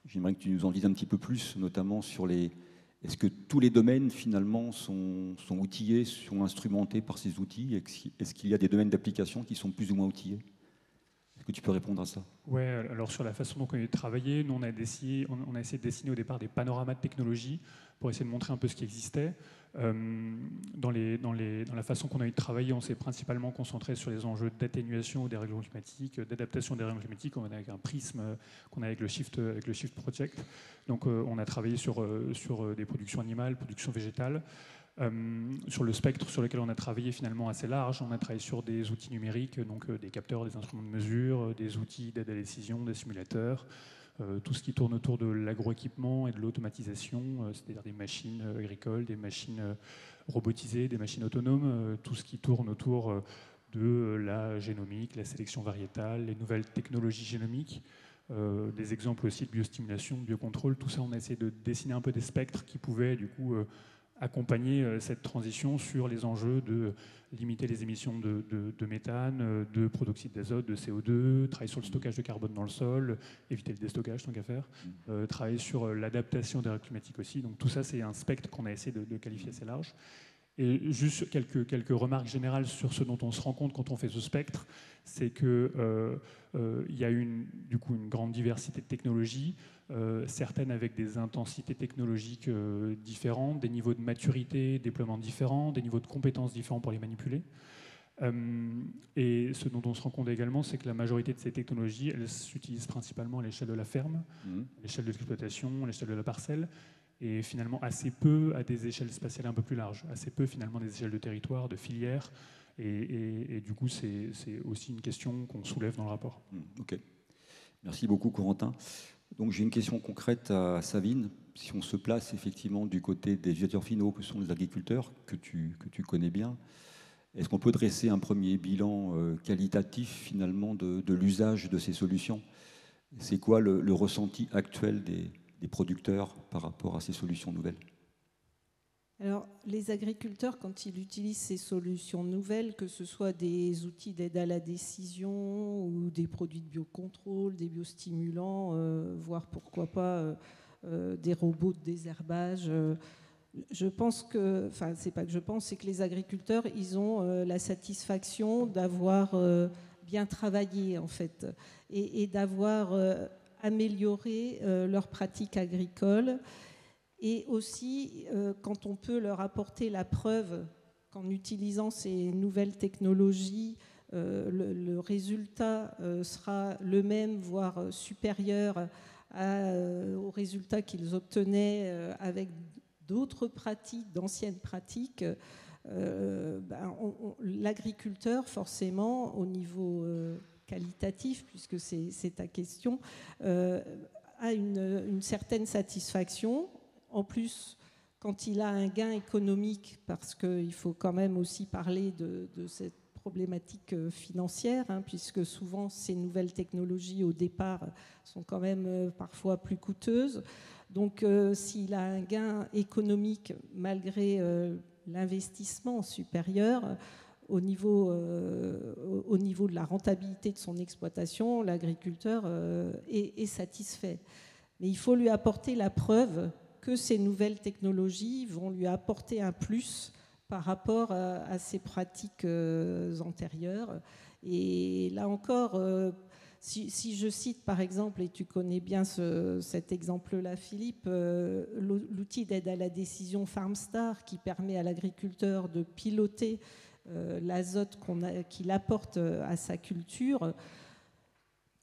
J'aimerais que tu nous en dises un petit peu plus, notamment sur est-ce que tous les domaines finalement sont outillés, sont instrumentés par ces outils ? Est-ce qu'il y a des domaines d'application qui sont plus ou moins outillés ? Est-ce que tu peux répondre à ça? Ouais, alors sur la façon dont on a travaillé, nous on a essayé de dessiner au départ des panoramas de technologie pour essayer de montrer un peu ce qui existait. Dans la façon qu'on a eu de travailler, on s'est principalement concentré sur les enjeux d'atténuation des règlements climatiques, d'adaptation des règlements climatiques. On a avec un prisme qu'on a avec le Shift Project. Donc on a travaillé sur des productions animales, productions végétales. Sur le spectre sur lequel on a travaillé finalement assez large, on a travaillé sur des outils numériques, donc des capteurs, des instruments de mesure, des outils d'aide à la décision, des simulateurs, tout ce qui tourne autour de l'agroéquipement et de l'automatisation, c'est-à-dire des machines agricoles, des machines robotisées, des machines autonomes, tout ce qui tourne autour de la génomique, la sélection variétale, les nouvelles technologies génomiques. Des exemples aussi de biostimulation, de biocontrôle, tout ça on a essayé de dessiner un peu des spectres qui pouvaient du coup accompagner cette transition sur les enjeux de limiter les émissions de méthane, de protoxyde d'azote, de CO2, travailler sur le stockage de carbone dans le sol, éviter le déstockage tant qu'à faire, travailler sur l'adaptation des règles climatiques aussi. Donc tout ça, c'est un spectre qu'on a essayé de qualifier assez large. Et juste quelques remarques générales sur ce dont on se rend compte quand on fait ce spectre, c'est qu'il y a du coup une grande diversité de technologies, certaines avec des intensités technologiques différentes, des niveaux de maturité, déploiement différents, des niveaux de compétences différents pour les manipuler. Et ce dont on se rend compte également, c'est que la majorité de ces technologies, elles s'utilisent principalement à l'échelle de la ferme, à l'échelle de l'exploitation, à l'échelle de la parcelle, et finalement assez peu à des échelles spatiales un peu plus larges, assez peu finalement des échelles de territoire, de filières, et du coup c'est aussi une question qu'on soulève dans le rapport. Ok, merci beaucoup Corentin. Donc j'ai une question concrète à Savine. Si on se place effectivement du côté des utilisateurs finaux que sont les agriculteurs, que tu connais bien, est-ce qu'on peut dresser un premier bilan qualitatif finalement de l'usage de ces solutions? C'est quoi le ressenti actuel des producteurs par rapport à ces solutions nouvelles? Alors, les agriculteurs, quand ils utilisent ces solutions nouvelles, que ce soit des outils d'aide à la décision ou des produits de biocontrôle, des biostimulants, voire pourquoi pas des robots de désherbage, je pense que, enfin, c'est pas que je pense, c'est que les agriculteurs, ils ont la satisfaction d'avoir bien travaillé, en fait, et d'avoir amélioré leurs pratiques agricoles. Et aussi, quand on peut leur apporter la preuve qu'en utilisant ces nouvelles technologies, le résultat sera le même, voire supérieur aux résultats qu'ils obtenaient avec d'autres pratiques, d'anciennes pratiques, l'agriculteur, forcément, au niveau qualitatif, puisque c'est ta question, a une certaine satisfaction. En plus, quand il a un gain économique, parce qu'il faut quand même aussi parler de cette problématique financière, puisque souvent ces nouvelles technologies au départ sont quand même parfois plus coûteuses. Donc s'il a un gain économique malgré l'investissement supérieur, au niveau de la rentabilité de son exploitation, l'agriculteur est satisfait. Mais il faut lui apporter la preuve que ces nouvelles technologies vont lui apporter un plus par rapport à ses pratiques antérieures. Et là encore, si je cite par exemple, et tu connais bien cet exemple-là, Philippe, l'outil d'aide à la décision FarmStar qui permet à l'agriculteur de piloter l'azote qu'il apporte à sa culture,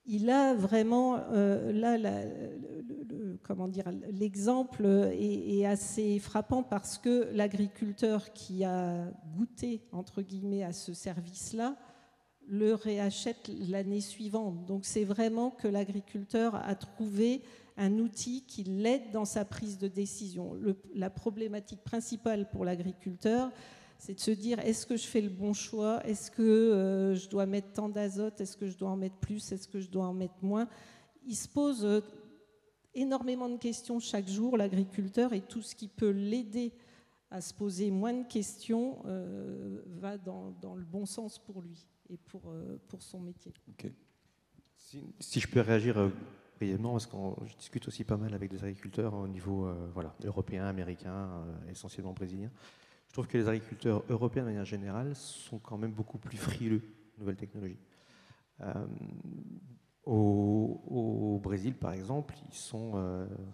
il a vraiment, l'exemple est assez frappant parce que l'agriculteur qui a goûté, entre guillemets, à ce service-là, le réachète l'année suivante. Donc c'est vraiment que l'agriculteur a trouvé un outil qui l'aide dans sa prise de décision. La problématique principale pour l'agriculteur, c'est de se dire, est-ce que je fais le bon choix? Est-ce que je dois mettre tant d'azote? Est-ce que je dois en mettre plus? Est-ce que je dois en mettre moins? Il se pose énormément de questions chaque jour, l'agriculteur, et tout ce qui peut l'aider à se poser moins de questions va dans le bon sens pour lui et pour son métier. Okay. Si je peux réagir brièvement, parce que je discute aussi pas mal avec des agriculteurs au niveau européen, américain, essentiellement brésilien. Je trouve que les agriculteurs européens, de manière générale, sont quand même beaucoup plus frileux de nouvelles technologies. Au Brésil, par exemple, ils sont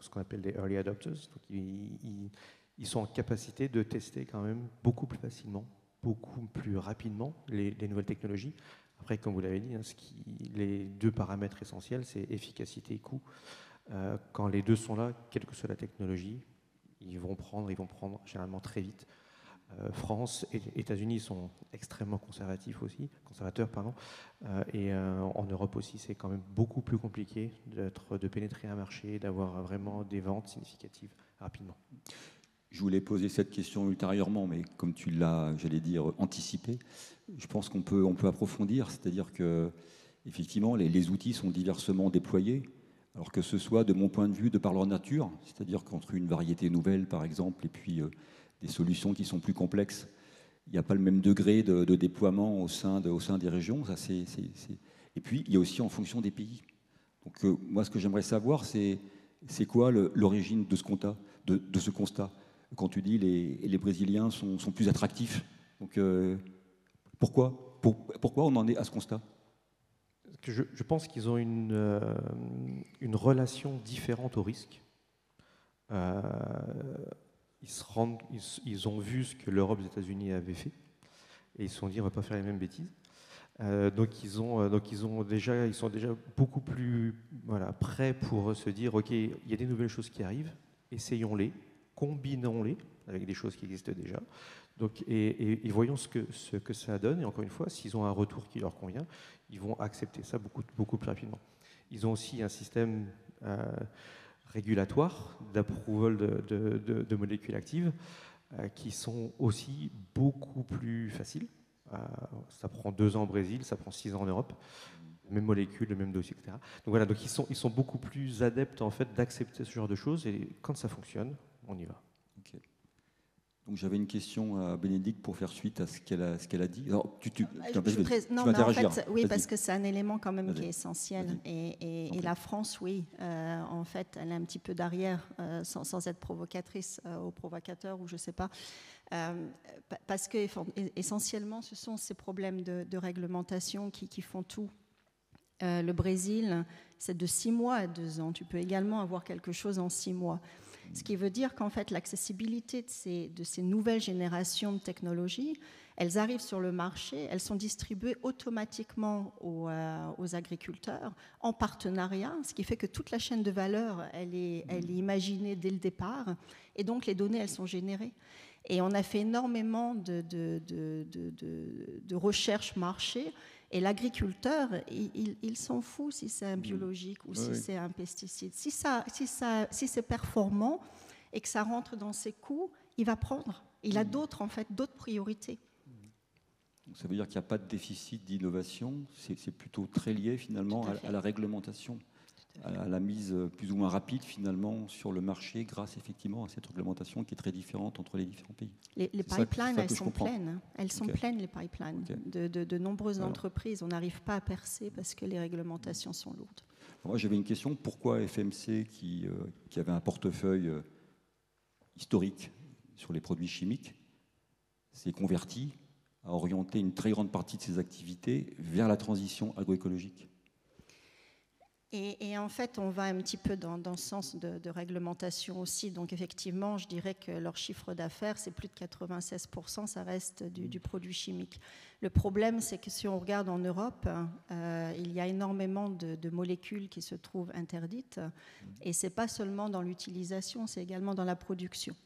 ce qu'on appelle des early adopters. Donc ils sont en capacité de tester quand même beaucoup plus facilement, beaucoup plus rapidement les nouvelles technologies. Après, comme vous l'avez dit, les deux paramètres essentiels, c'est efficacité et coût. Quand les deux sont là, quelle que soit la technologie, ils vont prendre généralement très vite. France et États-Unis sont extrêmement conservateurs, et en Europe aussi, c'est quand même beaucoup plus compliqué de pénétrer un marché, d'avoir vraiment des ventes significatives rapidement. Je voulais poser cette question ultérieurement, mais comme tu l'as, j'allais dire, anticipé, je pense qu'on peut approfondir, c'est-à-dire que effectivement, les outils sont diversement déployés, alors que ce soit, de mon point de vue, de par leur nature, c'est-à-dire qu'entre une variété nouvelle, par exemple, et puis des solutions qui sont plus complexes, il n'y a pas le même degré de déploiement au sein des régions. Ça, Et puis, il y a aussi en fonction des pays. Donc, moi, ce que j'aimerais savoir, c'est quoi l'origine de ce constat. Quand tu dis les Brésiliens sont plus attractifs, donc pourquoi on en est à ce constat? Je pense qu'ils ont une relation différente au risque. Ils ont vu ce que l'Europe et les États-Unis avaient fait et ils se sont dit on ne va pas faire les mêmes bêtises. Donc ils sont déjà beaucoup plus prêts pour se dire ok, il y a des nouvelles choses qui arrivent, essayons-les, combinons-les avec des choses qui existent déjà. Donc, et voyons ce que ça donne. Et encore une fois, s'ils ont un retour qui leur convient, ils vont accepter ça beaucoup plus rapidement. Ils ont aussi un système régulatoire d'approval de molécules actives qui sont aussi beaucoup plus faciles. Ça prend 2 ans au Brésil, ça prend 6 ans en Europe. Même molécules, le même dossier, etc. Donc voilà, donc ils sont beaucoup plus adeptes en fait d'accepter ce genre de choses et quand ça fonctionne, on y va. Okay. Donc j'avais une question à Bénédicte pour faire suite à ce qu'elle a dit. Alors, oui, parce que c'est un élément quand même qui est essentiel. Et la France, oui, en fait, elle est un petit peu derrière, sans être provocatrice ou provocateur, ou je ne sais pas. Parce que essentiellement, ce sont ces problèmes de réglementation qui font tout. Le Brésil, c'est de 6 mois à 2 ans. Tu peux également avoir quelque chose en 6 mois. Ce qui veut dire qu'en fait, l'accessibilité de ces nouvelles générations de technologies, elles arrivent sur le marché, elles sont distribuées automatiquement aux agriculteurs en partenariat, ce qui fait que toute la chaîne de valeur, elle est imaginée dès le départ, et donc les données, elles sont générées. Et on a fait énormément de recherche marché. Et l'agriculteur, il s'en fout si c'est un biologique ou si c'est un pesticide. Si c'est performant et que ça rentre dans ses coûts, il va prendre. Il a d'autres priorités. Donc ça veut dire qu'il n'y a pas de déficit d'innovation, c'est plutôt très lié finalement à la réglementation, à la mise plus ou moins rapide finalement sur le marché grâce effectivement à cette réglementation qui est très différente entre les différents pays. Les pipelines, elles sont pleines. Elles sont pleines, les pipelines, de nombreuses entreprises. On n'arrive pas à percer parce que les réglementations sont lourdes. Moi, j'avais une question. Pourquoi FMC, qui avait un portefeuille historique sur les produits chimiques, s'est converti à orienter une très grande partie de ses activités vers la transition agroécologique? Et en fait, on va un petit peu dans ce sens de réglementation aussi. Donc effectivement, je dirais que leur chiffre d'affaires, c'est plus de 96%, ça reste du produit chimique. Le problème, c'est que si on regarde en Europe, il y a énormément de molécules qui se trouvent interdites. Et ce n'est pas seulement dans l'utilisation, c'est également dans la production.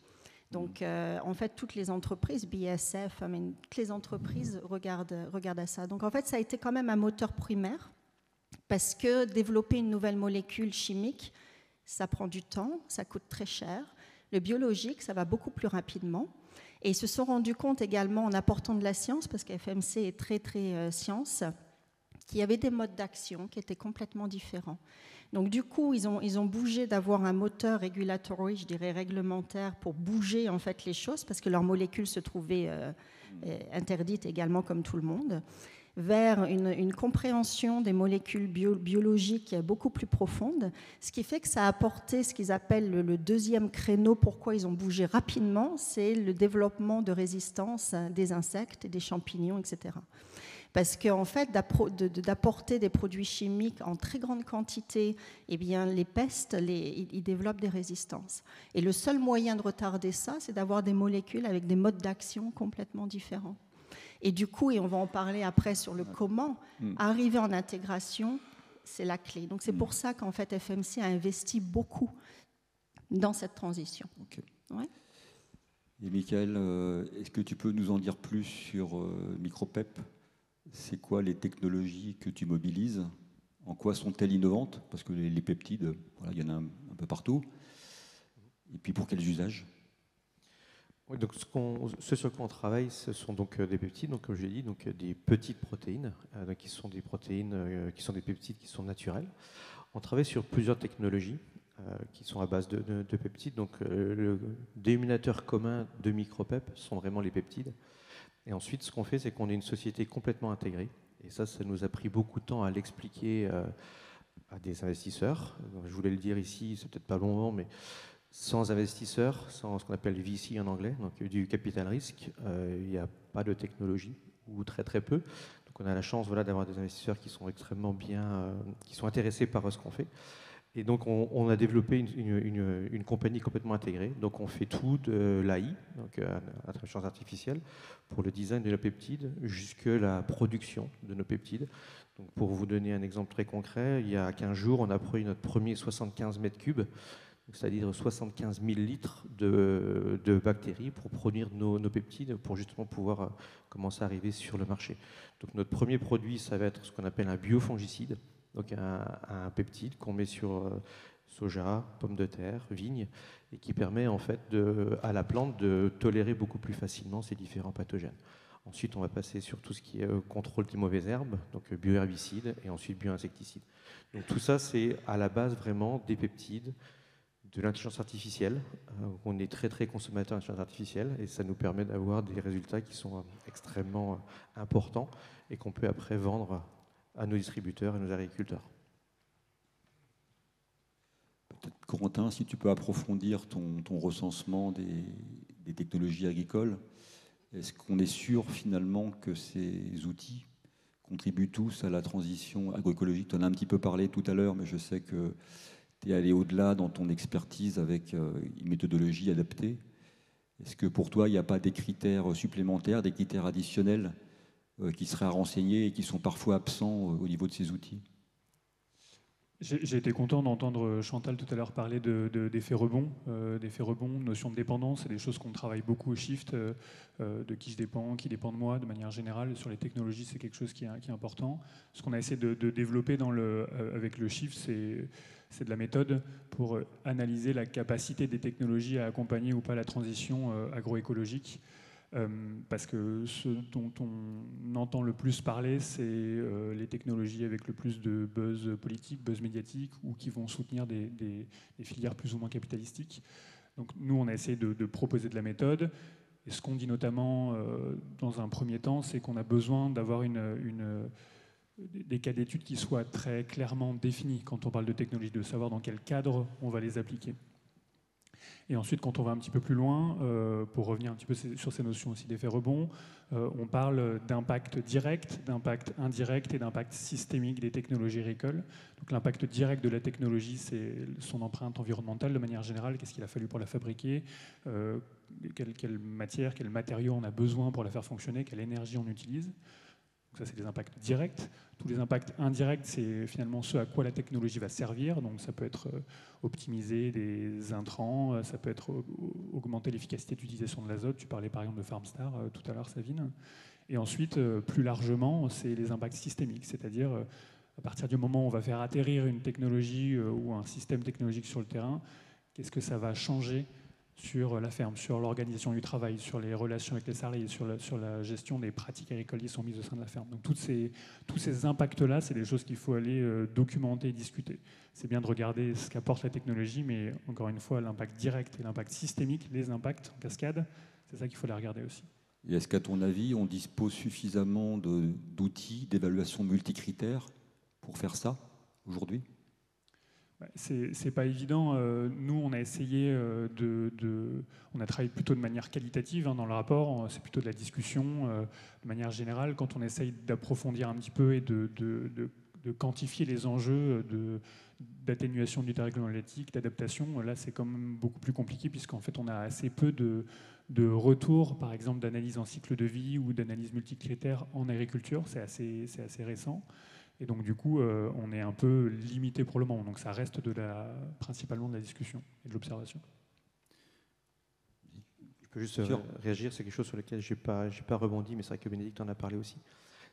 Donc, en fait, toutes les entreprises, BASF, toutes les entreprises regardent à ça. Donc, en fait, ça a été quand même un moteur primaire. Parce que développer une nouvelle molécule chimique, ça prend du temps, ça coûte très cher. Le biologique, ça va beaucoup plus rapidement. Et ils se sont rendus compte également en apportant de la science, parce que FMC est très science, qu'il y avait des modes d'action qui étaient complètement différents. Donc du coup, ils ont bougé d'avoir un moteur régulatory, je dirais réglementaire, pour bouger en fait les choses, parce que leurs molécules se trouvaient interdites également comme tout le monde, vers une compréhension des molécules biologiques beaucoup plus profonde, ce qui fait que ça a apporté ce qu'ils appellent le deuxième créneau. Pourquoi ils ont bougé rapidement, c'est le développement de résistance des insectes, des champignons, etc. Parce qu'en fait, d'apporter des produits chimiques en très grande quantité, eh bien, les pestes, ils développent des résistances. Et le seul moyen de retarder ça, c'est d'avoir des molécules avec des modes d'action complètement différents. Et du coup, et on va en parler après sur le comment, arriver en intégration, c'est la clé. Donc c'est pour ça qu'en fait FMC a investi beaucoup dans cette transition. Okay. Ouais. Et Michael, est-ce que tu peux nous en dire plus sur Micropep? C'est quoi les technologies que tu mobilises? En quoi sont-elles innovantes? Parce que les peptides, voilà, il y en a un peu partout. Et puis pour quels usages? Oui, donc ce sur quoi on travaille, ce sont donc des peptides, donc comme je l'ai dit, donc des petites protéines, qui sont des protéines, qui sont des peptides qui sont naturels. On travaille sur plusieurs technologies qui sont à base de peptides. Donc le dénominateur commun de Micropep sont vraiment les peptides. Et ensuite, ce qu'on fait, c'est qu'on est une société complètement intégrée. Et ça nous a pris beaucoup de temps à l'expliquer à des investisseurs. Donc, je voulais le dire ici, c'est peut-être pas long, mais sans investisseurs, sans ce qu'on appelle VC en anglais, donc du capital risque, il n'y a pas de technologie, ou très très peu. Donc on a la chance d'avoir des investisseurs qui sont extrêmement bien, qui sont intéressés par ce qu'on fait. Et donc on a développé une compagnie complètement intégrée. Donc on fait tout de l'AI, donc intelligence artificielle, pour le design de nos peptides, jusque la production de nos peptides. Donc pour vous donner un exemple très concret, il y a 15 jours, on a pris notre premier 75 mètres cubes, c'est-à-dire 75 000 litres de bactéries pour produire nos peptides, pour justement pouvoir commencer à arriver sur le marché. Donc notre premier produit, ça va être ce qu'on appelle un biofongicide, donc un peptide qu'on met sur soja, pommes de terre, vigne, et qui permet en fait à la plante de tolérer beaucoup plus facilement ces différents pathogènes. Ensuite, on va passer sur tout ce qui est contrôle des mauvaises herbes, donc bioherbicides, et ensuite bioinsecticides. Donc tout ça, c'est à la base vraiment des peptides, de l'intelligence artificielle. On est très très consommateur d'intelligence artificielle et ça nous permet d'avoir des résultats qui sont extrêmement importants et qu'on peut après vendre à nos distributeurs et nos agriculteurs. Peut-être Corentin, si tu peux approfondir ton recensement des technologies agricoles, est-ce qu'on est sûr finalement que ces outils contribuent tous à la transition agroécologique? Tu en as un petit peu parlé tout à l'heure, mais je sais que tu es allé au-delà dans ton expertise avec une méthodologie adaptée. Est-ce que pour toi, il n'y a pas des critères supplémentaires, des critères additionnels qui seraient à renseigner et qui sont parfois absents au niveau de ces outils? J'ai été content d'entendre Chantal tout à l'heure parler d'effets rebonds, notion de dépendance, c'est des choses qu'on travaille beaucoup au Shift, de qui je dépends, qui dépend de moi, de manière générale. Sur les technologies, c'est quelque chose qui est important. Ce qu'on a essayé de développer avec le Shift, c'est de la méthode pour analyser la capacité des technologies à accompagner ou pas la transition agroécologique. Parce que ce dont on entend le plus parler, c'est les technologies avec le plus de buzz politique, buzz médiatique, ou qui vont soutenir des filières plus ou moins capitalistiques. Donc nous, on a essayé de proposer de la méthode. Et ce qu'on dit notamment dans un premier temps, c'est qu'on a besoin d'avoir des cas d'études qui soient très clairement définis quand on parle de technologie, de savoir dans quel cadre on va les appliquer. Et ensuite, quand on va un petit peu plus loin, pour revenir un petit peu sur ces notions aussi d'effet rebond, on parle d'impact direct, d'impact indirect et d'impact systémique des technologies agricoles. Donc l'impact direct de la technologie, c'est son empreinte environnementale de manière générale, qu'est-ce qu'il a fallu pour la fabriquer, quelle matière, quels matériaux on a besoin pour la faire fonctionner, quelle énergie on utilise. Donc ça, c'est des impacts directs. Tous les impacts indirects, c'est finalement ce à quoi la technologie va servir. Donc ça peut être optimiser des intrants, ça peut être augmenter l'efficacité d'utilisation de l'azote. Tu parlais par exemple de FarmStar tout à l'heure, Savine. Et ensuite, plus largement, c'est les impacts systémiques, c'est-à-dire à partir du moment où on va faire atterrir une technologie ou un système technologique sur le terrain, qu'est-ce que ça va changer sur la ferme, sur l'organisation du travail, sur les relations avec les salariés, sur la gestion des pratiques agricoles qui sont mises au sein de la ferme. Donc tous ces impacts-là, c'est des choses qu'il faut aller documenter et discuter. C'est bien de regarder ce qu'apporte la technologie, mais encore une fois, l'impact direct et l'impact systémique, les impacts en cascade, c'est ça qu'il faut aller regarder aussi. Et est-ce qu'à ton avis, on dispose suffisamment d'outils, d'évaluation multicritères pour faire ça aujourd'hui ? C'est pas évident. Nous, on a a essayé on a travaillé plutôt de manière qualitative dans le rapport, c'est plutôt de la discussion de manière générale. Quand on essaye d'approfondir un petit peu et de quantifier les enjeux d'atténuation du dérèglement climatique, d'adaptation, là c'est quand même beaucoup plus compliqué puisqu'en fait on a assez peu de retours, par exemple d'analyse en cycle de vie ou d'analyse multicritère en agriculture, c'est assez récent. Et donc du coup, on est un peu limité pour le moment. Donc ça reste principalement de la discussion et de l'observation. Je peux juste réagir, c'est quelque chose sur lequel je n'ai pas rebondi, mais c'est vrai que Bénédicte en a parlé aussi.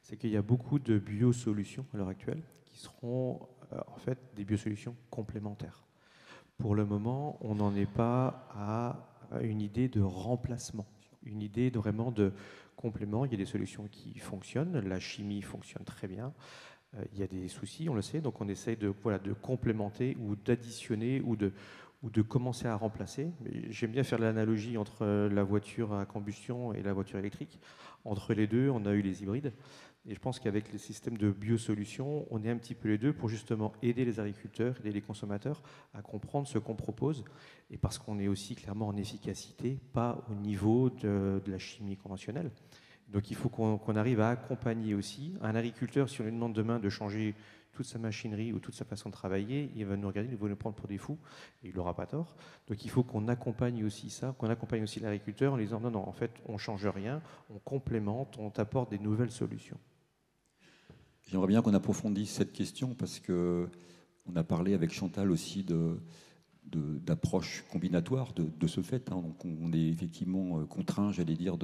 C'est qu'il y a beaucoup de biosolutions à l'heure actuelle qui seront en fait des biosolutions complémentaires. Pour le moment, on n'en est pas à une idée de remplacement, une idée vraiment de complément. Il y a des solutions qui fonctionnent, la chimie fonctionne très bien. Il y a des soucis, on le sait, donc on essaye de complémenter ou d'additionner ou de commencer à remplacer. J'aime bien faire l'analogie entre la voiture à combustion et la voiture électrique. Entre les deux, on a eu les hybrides. Et je pense qu'avec les systèmes de biosolutions, on est un petit peu les deux pour justement aider les agriculteurs, aider les consommateurs à comprendre ce qu'on propose. Et parce qu'on est aussi clairement en efficacité, pas au niveau de la chimie conventionnelle. Donc il faut qu'on arrive à accompagner aussi un agriculteur. Si on lui demande demain de changer toute sa machinerie ou toute sa façon de travailler, il va nous regarder, il va nous prendre pour des fous, et il n'aura pas tort. Donc il faut qu'on accompagne aussi ça, qu'on accompagne aussi l'agriculteur en lui disant non, en fait, on ne change rien, on complémente, on t'apporte des nouvelles solutions. J'aimerais bien qu'on approfondisse cette question parce qu'on a parlé avec Chantal aussi d'approche combinatoire de ce fait. Hein. Donc on est effectivement contraint, j'allais dire,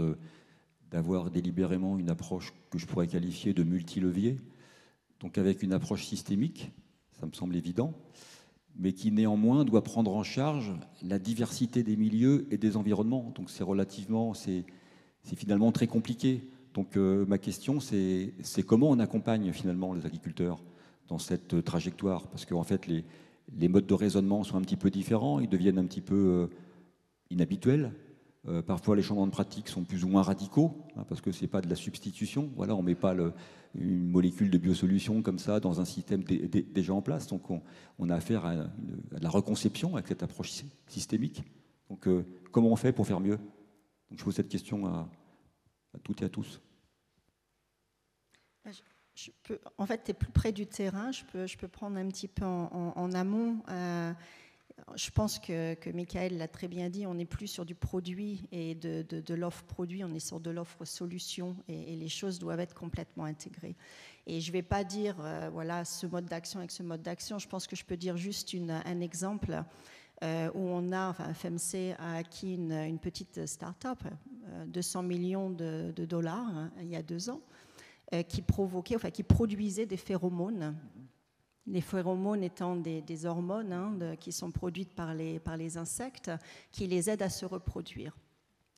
d'avoir délibérément une approche que je pourrais qualifier de multilevier, donc avec une approche systémique, ça me semble évident, mais qui néanmoins doit prendre en charge la diversité des milieux et des environnements. Donc c'est finalement très compliqué. Donc ma question, c'est comment on accompagne finalement les agriculteurs dans cette trajectoire, parce qu'en fait les modes de raisonnement sont un petit peu différents, ils deviennent un petit peu inhabituels. Parfois, les changements de pratique sont plus ou moins radicaux, hein, parce que ce n'est pas de la substitution. Voilà, on ne met pas une molécule de biosolution comme ça dans un système déjà en place. Donc, on a affaire à la reconception avec cette approche systémique. Donc, comment on fait pour faire mieux? Donc, je pose cette question à toutes et à tous. En fait, tu es plus près du terrain. Je peux prendre un petit peu en amont. Je pense que Michael l'a très bien dit, on n'est plus sur du produit et de l'offre produit, on est sur de l'offre solution et les choses doivent être complètement intégrées. Et je ne vais pas dire, voilà, ce mode d'action avec ce mode d'action, je pense que je peux dire juste un exemple où FMC a acquis une petite start-up, 200 millions de dollars il y a 2 ans, qui produisait des phéromones. Les phéromones étant des hormones qui sont produites par les insectes qui les aident à se reproduire.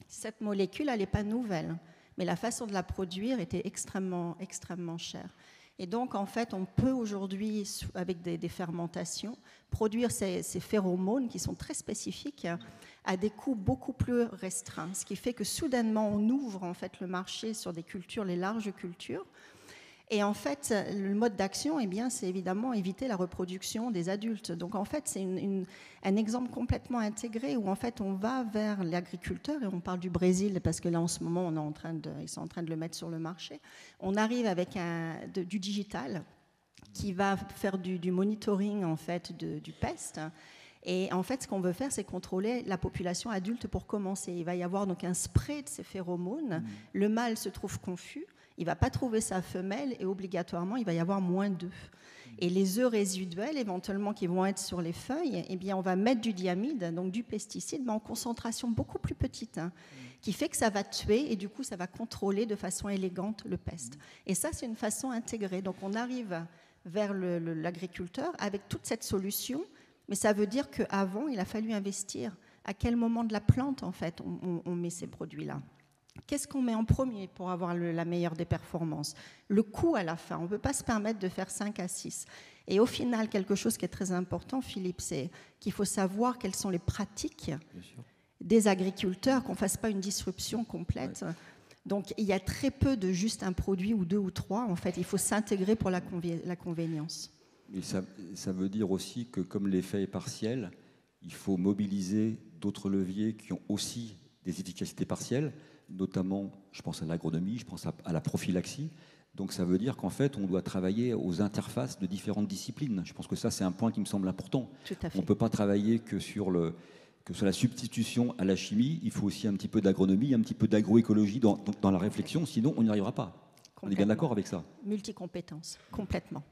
Cette molécule, elle n'est pas nouvelle, mais la façon de la produire était extrêmement, extrêmement chère. Et donc, en fait, on peut aujourd'hui, avec des fermentations, produire ces phéromones qui sont très spécifiques à des coûts beaucoup plus restreints, ce qui fait que soudainement, on ouvre en fait le marché sur des cultures, les larges cultures. Et en fait, le mode d'action, c'est évidemment éviter la reproduction des adultes. Donc en fait, c'est un exemple complètement intégré où en fait on va vers l'agriculteur, et on parle du Brésil parce que là en ce moment ils sont en train de le mettre sur le marché. On arrive avec du digital qui va faire du monitoring en fait du peste. Et en fait, ce qu'on veut faire, c'est contrôler la population adulte pour commencer. Il va y avoir donc un spray de ces phéromones. Le mâle se trouve confus. Il ne va pas trouver sa femelle et obligatoirement, il va y avoir moins d'œufs. Et les œufs résiduels, éventuellement, qui vont être sur les feuilles, on va mettre du diamide, donc du pesticide, mais en concentration beaucoup plus petite, qui fait que ça va tuer et du coup, ça va contrôler de façon élégante le peste. Et ça, c'est une façon intégrée. Donc, on arrive vers l'agriculteur avec toute cette solution, mais ça veut dire qu'avant, il a fallu investir. À quel moment de la plante, en fait, on met ces produits-là ? Qu'est-ce qu'on met en premier pour avoir la meilleure des performances? Le coût à la fin. On ne peut pas se permettre de faire 5 à 6. Et au final, quelque chose qui est très important, Philippe, c'est qu'il faut savoir quelles sont les pratiques des agriculteurs, qu'on ne fasse pas une disruption complète. Ouais. Donc, il y a très peu de juste un produit ou 2 ou 3. En fait, il faut s'intégrer pour la convénience. Mais ça veut dire aussi que comme l'effet est partiel, il faut mobiliser d'autres leviers qui ont aussi des efficacités partielles, notamment, je pense à l'agronomie, je pense à la prophylaxie. Donc ça veut dire qu'en fait, on doit travailler aux interfaces de différentes disciplines. Je pense que ça, c'est un point qui me semble important. Tout à fait. On ne peut pas travailler que sur la substitution à la chimie. Il faut aussi un petit peu d'agronomie, un petit peu d'agroécologie dans la réflexion, sinon on n'y arrivera pas. On est bien d'accord avec ça? Multicompétences, complètement.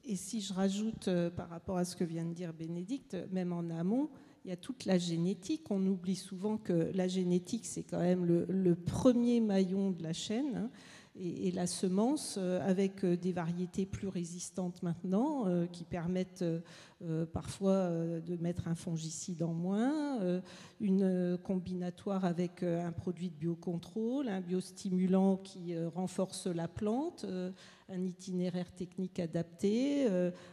Et si je rajoute par rapport à ce que vient de dire Bénédicte, même en amont, il y a toute la génétique. On oublie souvent que la génétique, c'est quand même le premier maillon de la chaîne, hein, et la semence, avec des variétés plus résistantes maintenant, qui permettent parfois de mettre un fongicide en moins, une combinatoire avec un produit de biocontrôle, un biostimulant qui renforce la plante, un itinéraire technique adapté,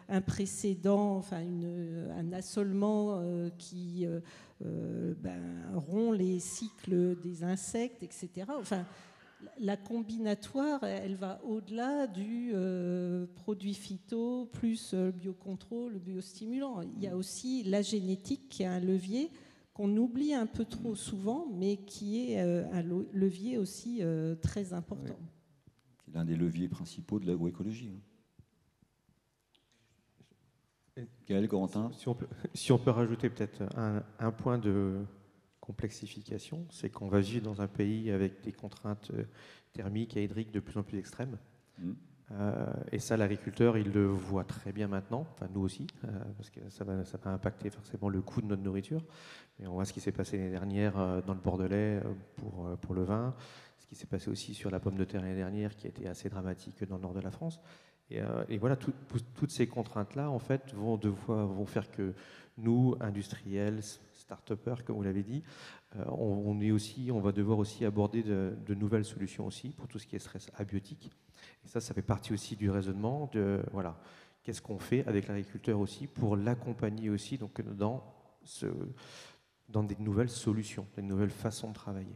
un précédent, enfin un assolement qui rompt les cycles des insectes, etc. Enfin, la combinatoire, elle va au-delà du produit phyto plus le biocontrôle, le biostimulant. Il y a aussi la génétique qui est un levier qu'on oublie un peu trop souvent, mais qui est un levier aussi très important. C'est l'un des leviers principaux de l'agroécologie. Gaël, Corentin ? Si on peut rajouter peut-être un point de complexification, c'est qu'on va vivre dans un pays avec des contraintes thermiques et hydriques de plus en plus extrêmes. Et ça, l'agriculteur, il le voit très bien maintenant, enfin nous aussi, parce que ça va impacter forcément le coût de notre nourriture. Mais on voit ce qui s'est passé l'année dernière dans le Bordelais pour le vin, ce qui s'est passé aussi sur la pomme de terre l'année dernière, qui a été assez dramatique dans le nord de la France. Et voilà, toutes ces contraintes-là, en fait, vont faire que nous, industriels, start-upers, comme vous l'avez dit, on va devoir aussi aborder de nouvelles solutions aussi pour tout ce qui est stress abiotique. Et ça fait partie aussi du raisonnement de, voilà, qu'est-ce qu'on fait avec l'agriculteur aussi pour l'accompagner aussi donc, dans des nouvelles solutions, des nouvelles façons de travailler.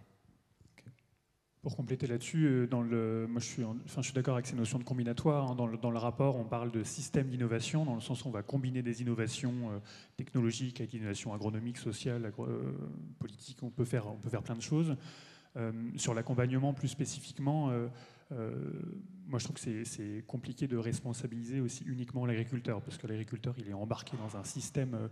Pour compléter là-dessus, moi je suis d'accord avec ces notions de combinatoire. Hein. Dans le rapport, on parle de système d'innovation, dans le sens où on va combiner des innovations technologiques avec innovations agronomiques, sociales, politiques. On peut faire plein de choses. Sur l'accompagnement, plus spécifiquement, moi je trouve que c'est compliqué de responsabiliser aussi uniquement l'agriculteur, parce que l'agriculteur il est embarqué dans un système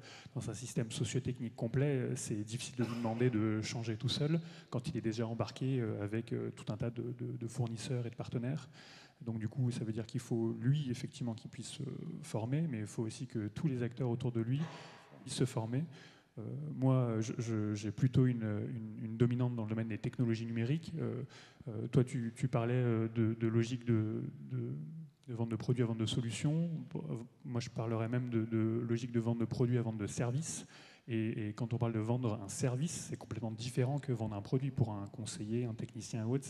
socio-technique complet. C'est difficile de lui demander de changer tout seul quand il est déjà embarqué avec tout un tas de fournisseurs et de partenaires. Donc du coup, ça veut dire qu'il faut lui effectivement qu'il puisse se former, mais il faut aussi que tous les acteurs autour de lui puissent se former. Moi, j'ai plutôt une dominante dans le domaine des technologies numériques. Toi, tu parlais de logique de vente de produits à vente de solutions. Moi, je parlerais même de logique de vente de produits à vente de services. Et quand on parle de vendre un service, c'est complètement différent que vendre un produit. Pour un conseiller, un technicien ou autre,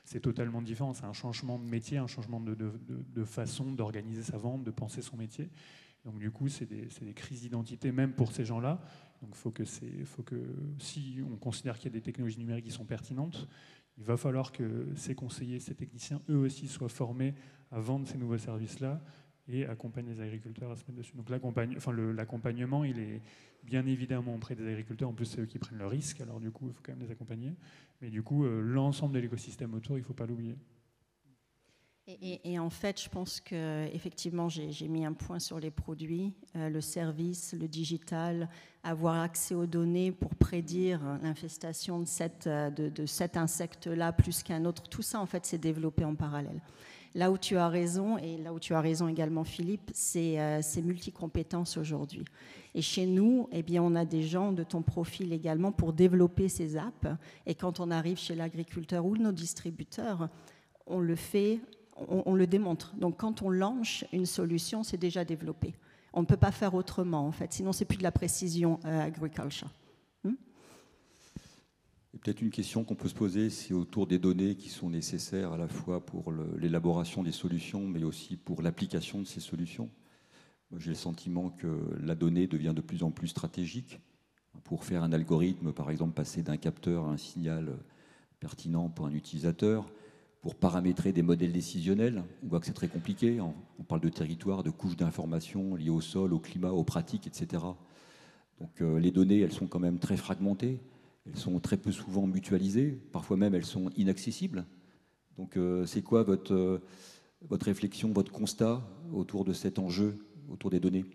c'est totalement différent. C'est un changement de métier, un changement de façon d'organiser sa vente, de penser son métier. Donc du coup, c'est des crises d'identité, même pour ces gens-là. Donc il faut que si on considère qu'il y a des technologies numériques qui sont pertinentes, il va falloir que ces conseillers, ces techniciens, eux aussi, soient formés à vendre ces nouveaux services-là et accompagner les agriculteurs à se mettre dessus. Donc l'accompagnement, il est bien évidemment auprès des agriculteurs. En plus, c'est eux qui prennent le risque, alors du coup, il faut quand même les accompagner. Mais du coup, l'ensemble de l'écosystème autour, il ne faut pas l'oublier. Et en fait, je pense qu'effectivement, j'ai mis un point sur les produits, le service, le digital, avoir accès aux données pour prédire l'infestation de cet insecte-là plus qu'un autre. Tout ça, en fait, c'est développé en parallèle. Là où tu as raison, et là où tu as raison également, Philippe, c'est multicompétences aujourd'hui. Et chez nous, eh bien, on a des gens de ton profil également pour développer ces apps. Et quand on arrive chez l'agriculteur ou nos distributeurs, on le fait... On le démontre. Donc, quand on lance une solution, c'est déjà développé. On ne peut pas faire autrement, en fait. Sinon, c'est plus de la précision agriculture. Et peut-être une question qu'on peut se poser, c'est autour des données qui sont nécessaires à la fois pour l'élaboration des solutions, mais aussi pour l'application de ces solutions. Moi, j'ai le sentiment que la donnée devient de plus en plus stratégique. Pour faire un algorithme, par exemple, passer d'un capteur à un signal pertinent pour un utilisateur, pour paramétrer des modèles décisionnels, on voit que c'est très compliqué. On parle de territoire, de couches d'informations liées au sol, au climat, aux pratiques, etc. Donc les données, elles sont quand même très fragmentées, elles sont très peu souvent mutualisées, parfois même elles sont inaccessibles. Donc c'est quoi votre réflexion, votre constat autour de cet enjeu, autour des données?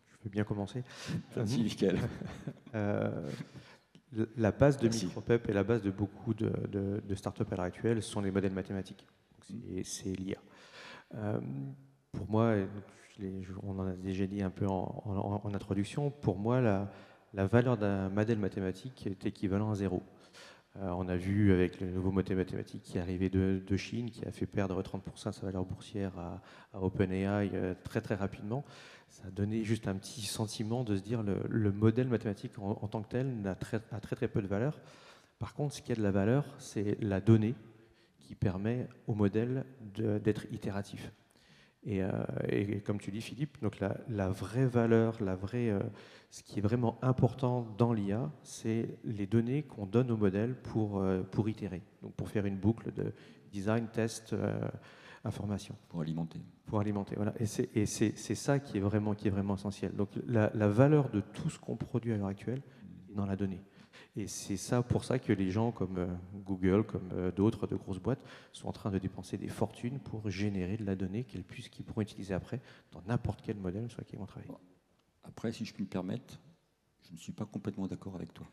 Je peux bien commencer. Merci, Michael. La base de Merci. MicroPep et la base de beaucoup de startups à l'heure actuelle sont les modèles mathématiques. C'est l'IA. Pour moi, on en a déjà dit un peu en introduction, pour moi, la valeur d'un modèle mathématique est équivalent à 0. On a vu avec le nouveau modèle mathématique qui est arrivé de Chine, qui a fait perdre 30% de sa valeur boursière à OpenAI très très rapidement. Ça a donné juste un petit sentiment de se dire le modèle mathématique en tant que tel a très peu de valeur. Par contre, ce qui a de la valeur, c'est la donnée qui permet au modèle d'être itératif. Et comme tu dis, Philippe, donc la vraie valeur, ce qui est vraiment important dans l'IA, c'est les données qu'on donne au modèle pour itérer, donc pour faire une boucle de design, test, information. Pour alimenter. Pour alimenter, voilà. Et c'est ça qui est vraiment essentiel. Donc la valeur de tout ce qu'on produit à l'heure actuelle est dans la donnée. Et c'est ça pour ça que les gens comme Google, comme d'autres de grosses boîtes, sont en train de dépenser des fortunes pour générer de la donnée qu'ils pourront utiliser après dans n'importe quel modèle sur lequel ils vont travailler. Après, si je puis me permettre, je ne suis pas complètement d'accord avec toi.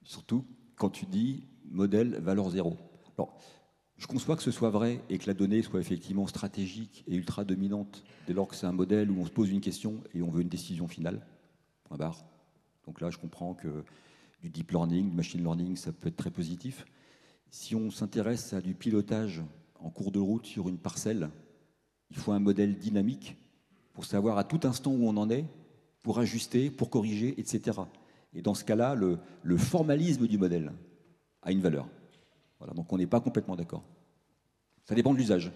Surtout quand tu dis modèle valeur 0. Alors, je conçois que ce soit vrai et que la donnée soit effectivement stratégique et ultra dominante dès lors que c'est un modèle où on se pose une question et on veut une décision finale. Point barre. Donc là, je comprends que du deep learning, du machine learning, ça peut être très positif. Si on s'intéresse à du pilotage en cours de route sur une parcelle, il faut un modèle dynamique pour savoir à tout instant où on en est, pour ajuster, pour corriger, etc. Et dans ce cas-là, le formalisme du modèle a une valeur. Voilà, donc on n'est pas complètement d'accord. Ça dépend de l'usage.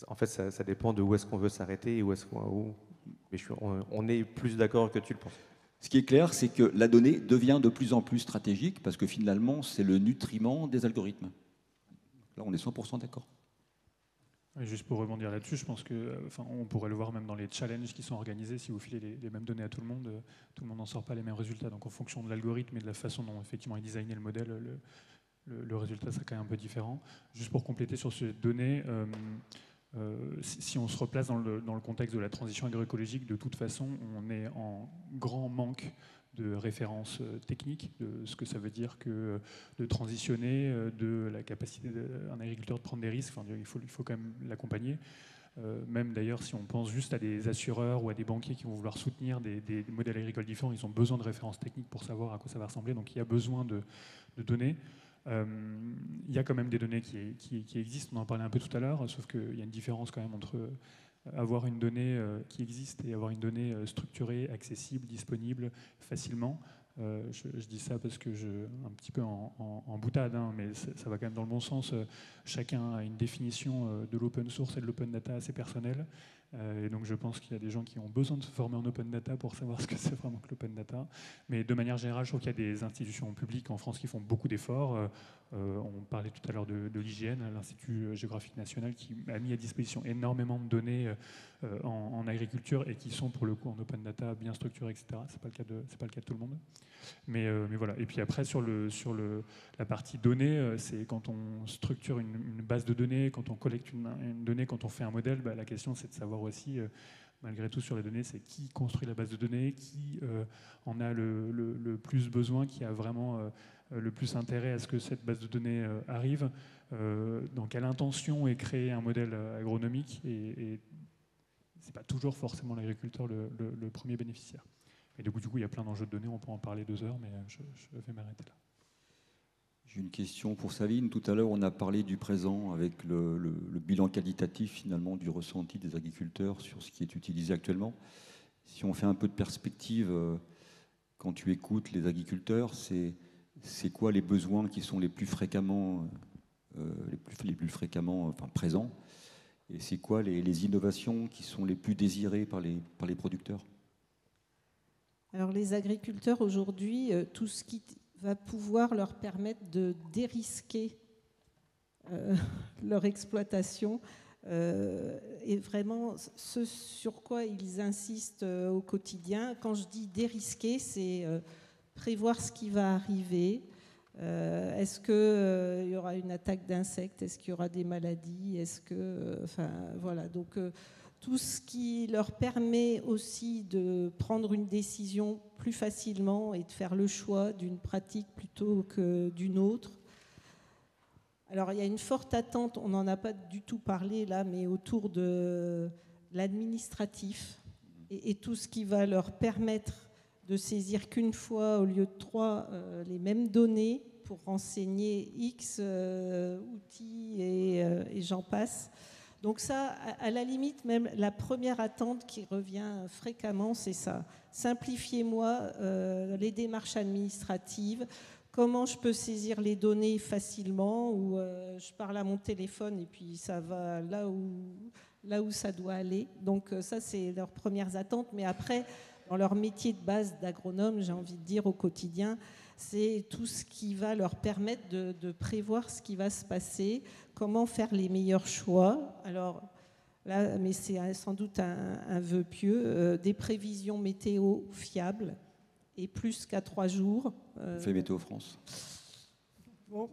En fait, ça dépend de où est-ce qu'on veut s'arrêter et où est-ce qu'on... On est plus d'accord que tu le penses. Ce qui est clair, c'est que la donnée devient de plus en plus stratégique parce que finalement, c'est le nutriment des algorithmes. Là, on est 100% d'accord. Et juste pour rebondir là-dessus, je pense on pourrait le voir même dans les challenges qui sont organisés. Si vous filez les mêmes données à tout le monde n'en sort pas les mêmes résultats. Donc en fonction de l'algorithme et de la façon dont effectivement est designé le modèle, le résultat sera quand même un peu différent. Juste pour compléter sur ces données, si on se replace dans le contexte de la transition agroécologique, de toute façon, on est en grand manque de références techniques, de ce que ça veut dire que de transitionner, de la capacité d'un agriculteur de prendre des risques. Enfin, il faut quand même l'accompagner. Même d'ailleurs, si on pense juste à des assureurs ou à des banquiers qui vont vouloir soutenir des modèles agricoles différents, ils ont besoin de références techniques pour savoir à quoi ça va ressembler. Donc il y a besoin de données. Il y a quand même des données qui existent, on en parlait un peu tout à l'heure, sauf qu'il y a une différence quand même entre avoir une donnée qui existe et avoir une donnée structurée, accessible, disponible facilement. Je dis ça parce que un petit peu en boutade, hein, mais ça va quand même dans le bon sens. Chacun a une définition de l'open source et de l'open data assez personnelle. Et donc je pense qu'il y a des gens qui ont besoin de se former en open data pour savoir ce que c'est vraiment que l'open data. Mais de manière générale, je trouve qu'il y a des institutions publiques en France qui font beaucoup d'efforts. On parlait tout à l'heure de l'IGN, l'Institut géographique national, qui a mis à disposition énormément de données en agriculture et qui sont pour le coup en open data bien structurées, etc. C'est pas le cas de tout le monde. Mais voilà. Et puis après, sur la partie données, c'est quand on structure une base de données, quand on collecte une donnée, quand on fait un modèle, la question c'est de savoir aussi, malgré tout sur les données, c'est qui construit la base de données, qui en a le plus besoin, qui a vraiment le plus intérêt à ce que cette base de données arrive, dans quelle intention est créé un modèle agronomique, et c'est pas toujours forcément l'agriculteur le premier bénéficiaire. Et du coup, il y a plein d'enjeux de données, on peut en parler 2 heures, mais je vais m'arrêter là. J'ai une question pour Savine. Tout à l'heure, on a parlé du présent avec le bilan qualitatif finalement du ressenti des agriculteurs sur ce qui est utilisé actuellement. Si on fait un peu de perspective, quand tu écoutes les agriculteurs, c'est quoi les besoins qui sont les plus fréquemment présents, et c'est quoi les innovations qui sont les plus désirées par les producteurs? Alors les agriculteurs aujourd'hui, tout ce qui va pouvoir leur permettre de dérisquer leur exploitation Et vraiment, ce sur quoi ils insistent au quotidien, quand je dis dérisquer, c'est prévoir ce qui va arriver. Est-ce qu'il y aura une attaque d'insectes? Est-ce qu'il y aura des maladies? Est-ce que, voilà. Donc, tout ce qui leur permet aussi de prendre une décision plus facilement et de faire le choix d'une pratique plutôt que d'une autre. Alors, il y a une forte attente, on n'en a pas du tout parlé là, mais autour de l'administratif et tout ce qui va leur permettre de saisir qu'une fois au lieu de 3 les mêmes données pour renseigner X outils et j'en passe. Donc ça, à la limite, même la première attente qui revient fréquemment, c'est ça. Simplifiez-moi les démarches administratives. Comment je peux saisir les données facilement, ou je parle à mon téléphone et puis ça va là où ça doit aller. Donc ça, c'est leurs premières attentes. Mais après, dans leur métier de base d'agronome, j'ai envie de dire au quotidien, c'est tout ce qui va leur permettre de prévoir ce qui va se passer, comment faire les meilleurs choix. Alors là, mais c'est sans doute un vœu pieux, des prévisions météo fiables et plus qu'à 3 jours. Fait Météo France. Bon,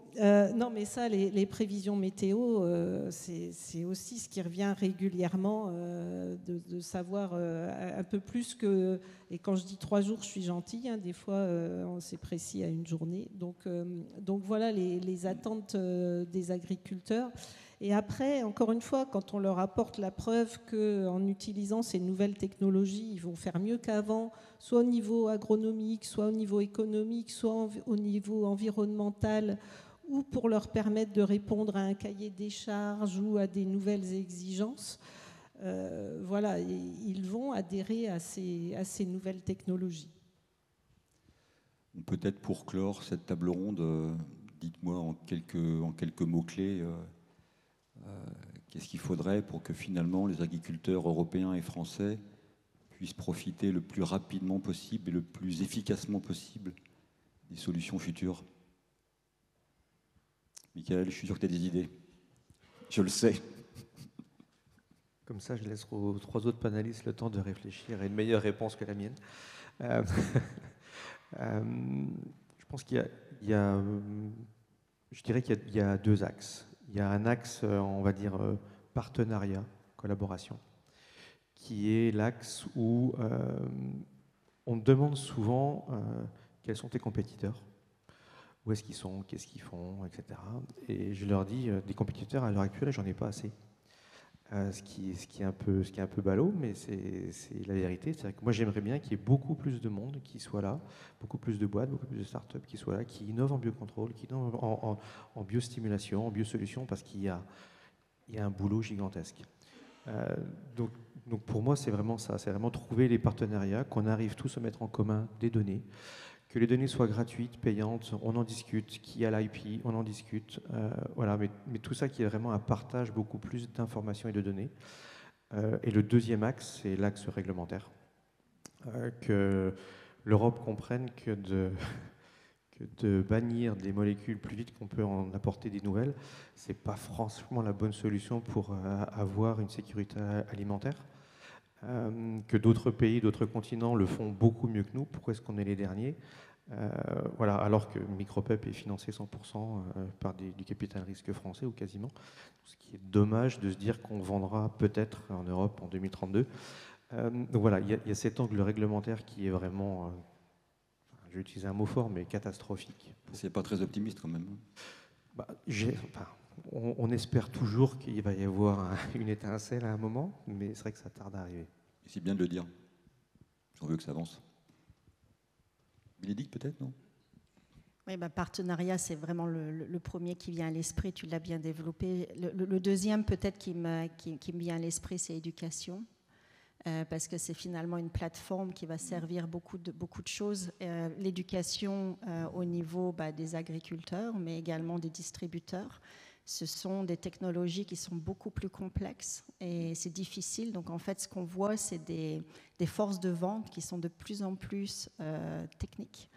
non, mais ça, les prévisions météo, c'est aussi ce qui revient régulièrement, de savoir un peu plus que... Et quand je dis 3 jours, je suis gentille, hein, des fois, c'est précis à une journée. Donc voilà les attentes des agriculteurs. Et après, encore une fois, quand on leur apporte la preuve qu'en utilisant ces nouvelles technologies, ils vont faire mieux qu'avant, soit au niveau agronomique, soit au niveau économique, soit au niveau environnemental, ou pour leur permettre de répondre à un cahier des charges ou à des nouvelles exigences, voilà, ils vont adhérer à ces nouvelles technologies. Peut-être pour clore cette table ronde, dites-moi en quelques mots-clés, qu'est-ce qu'il faudrait pour que finalement les agriculteurs européens et français puissent profiter le plus rapidement possible et le plus efficacement possible des solutions futures? Michael, je suis sûr que tu as des idées. Je le sais. Comme ça, je laisse aux 3 autres panélistes le temps de réfléchir à une meilleure réponse que la mienne. Je pense qu'il y a je dirais qu'il y a 2 axes. Il y a un axe, on va dire, partenariat, collaboration, qui est l'axe où on demande souvent quels sont tes compétiteurs, où est-ce qu'ils sont, qu'est-ce qu'ils font, etc. Et je leur dis, des compétiteurs à l'heure actuelle, j'en ai pas assez. Ce qui est un peu ballot, mais c'est la vérité. C'est-à-dire que moi, j'aimerais bien qu'il y ait beaucoup plus de monde qui soit là, beaucoup plus de boîtes, beaucoup plus de startups qui soient là, qui innovent en biocontrôle, qui innovent en biostimulation, en biosolution, parce qu'il y a un boulot gigantesque. Donc pour moi, c'est vraiment ça. C'est vraiment trouver les partenariats, qu'on arrive tous à mettre en commun des données, que les données soient gratuites, payantes, on en discute, qui a l'IP, on en discute, voilà, mais tout ça qui est vraiment un partage beaucoup plus d'informations et de données. Et le deuxième axe, c'est l'axe réglementaire. Que l'Europe comprenne que de bannir des molécules plus vite qu'on peut en apporter des nouvelles, c'est pas franchement la bonne solution pour avoir une sécurité alimentaire. Que d'autres pays, d'autres continents le font beaucoup mieux que nous. Pourquoi est-ce qu'on est les derniers? Voilà, alors que Micropep est financé 100% par du capital risque français, ou quasiment. Ce qui est dommage de se dire qu'on vendra peut-être en Europe en 2032. Donc voilà, il y a cet angle réglementaire qui est vraiment, je vais utiliser un mot fort, mais catastrophique. C'est pas très optimiste quand même. On espère toujours qu'il va y avoir une étincelle à un moment, mais c'est vrai que ça tarde à arriver. Et c'est bien de le dire. On veut que ça avance. Bénédicte, peut-être, non? Oui, partenariat, c'est vraiment le premier qui vient à l'esprit, tu l'as bien développé. Le deuxième, peut-être, qui me vient à l'esprit, c'est éducation. Parce que c'est finalement une plateforme qui va servir beaucoup de choses. L'éducation au niveau des agriculteurs, mais également des distributeurs. Ce sont des technologies qui sont beaucoup plus complexes et c'est difficile. Donc en fait, ce qu'on voit, c'est des forces de vente qui sont de plus en plus techniques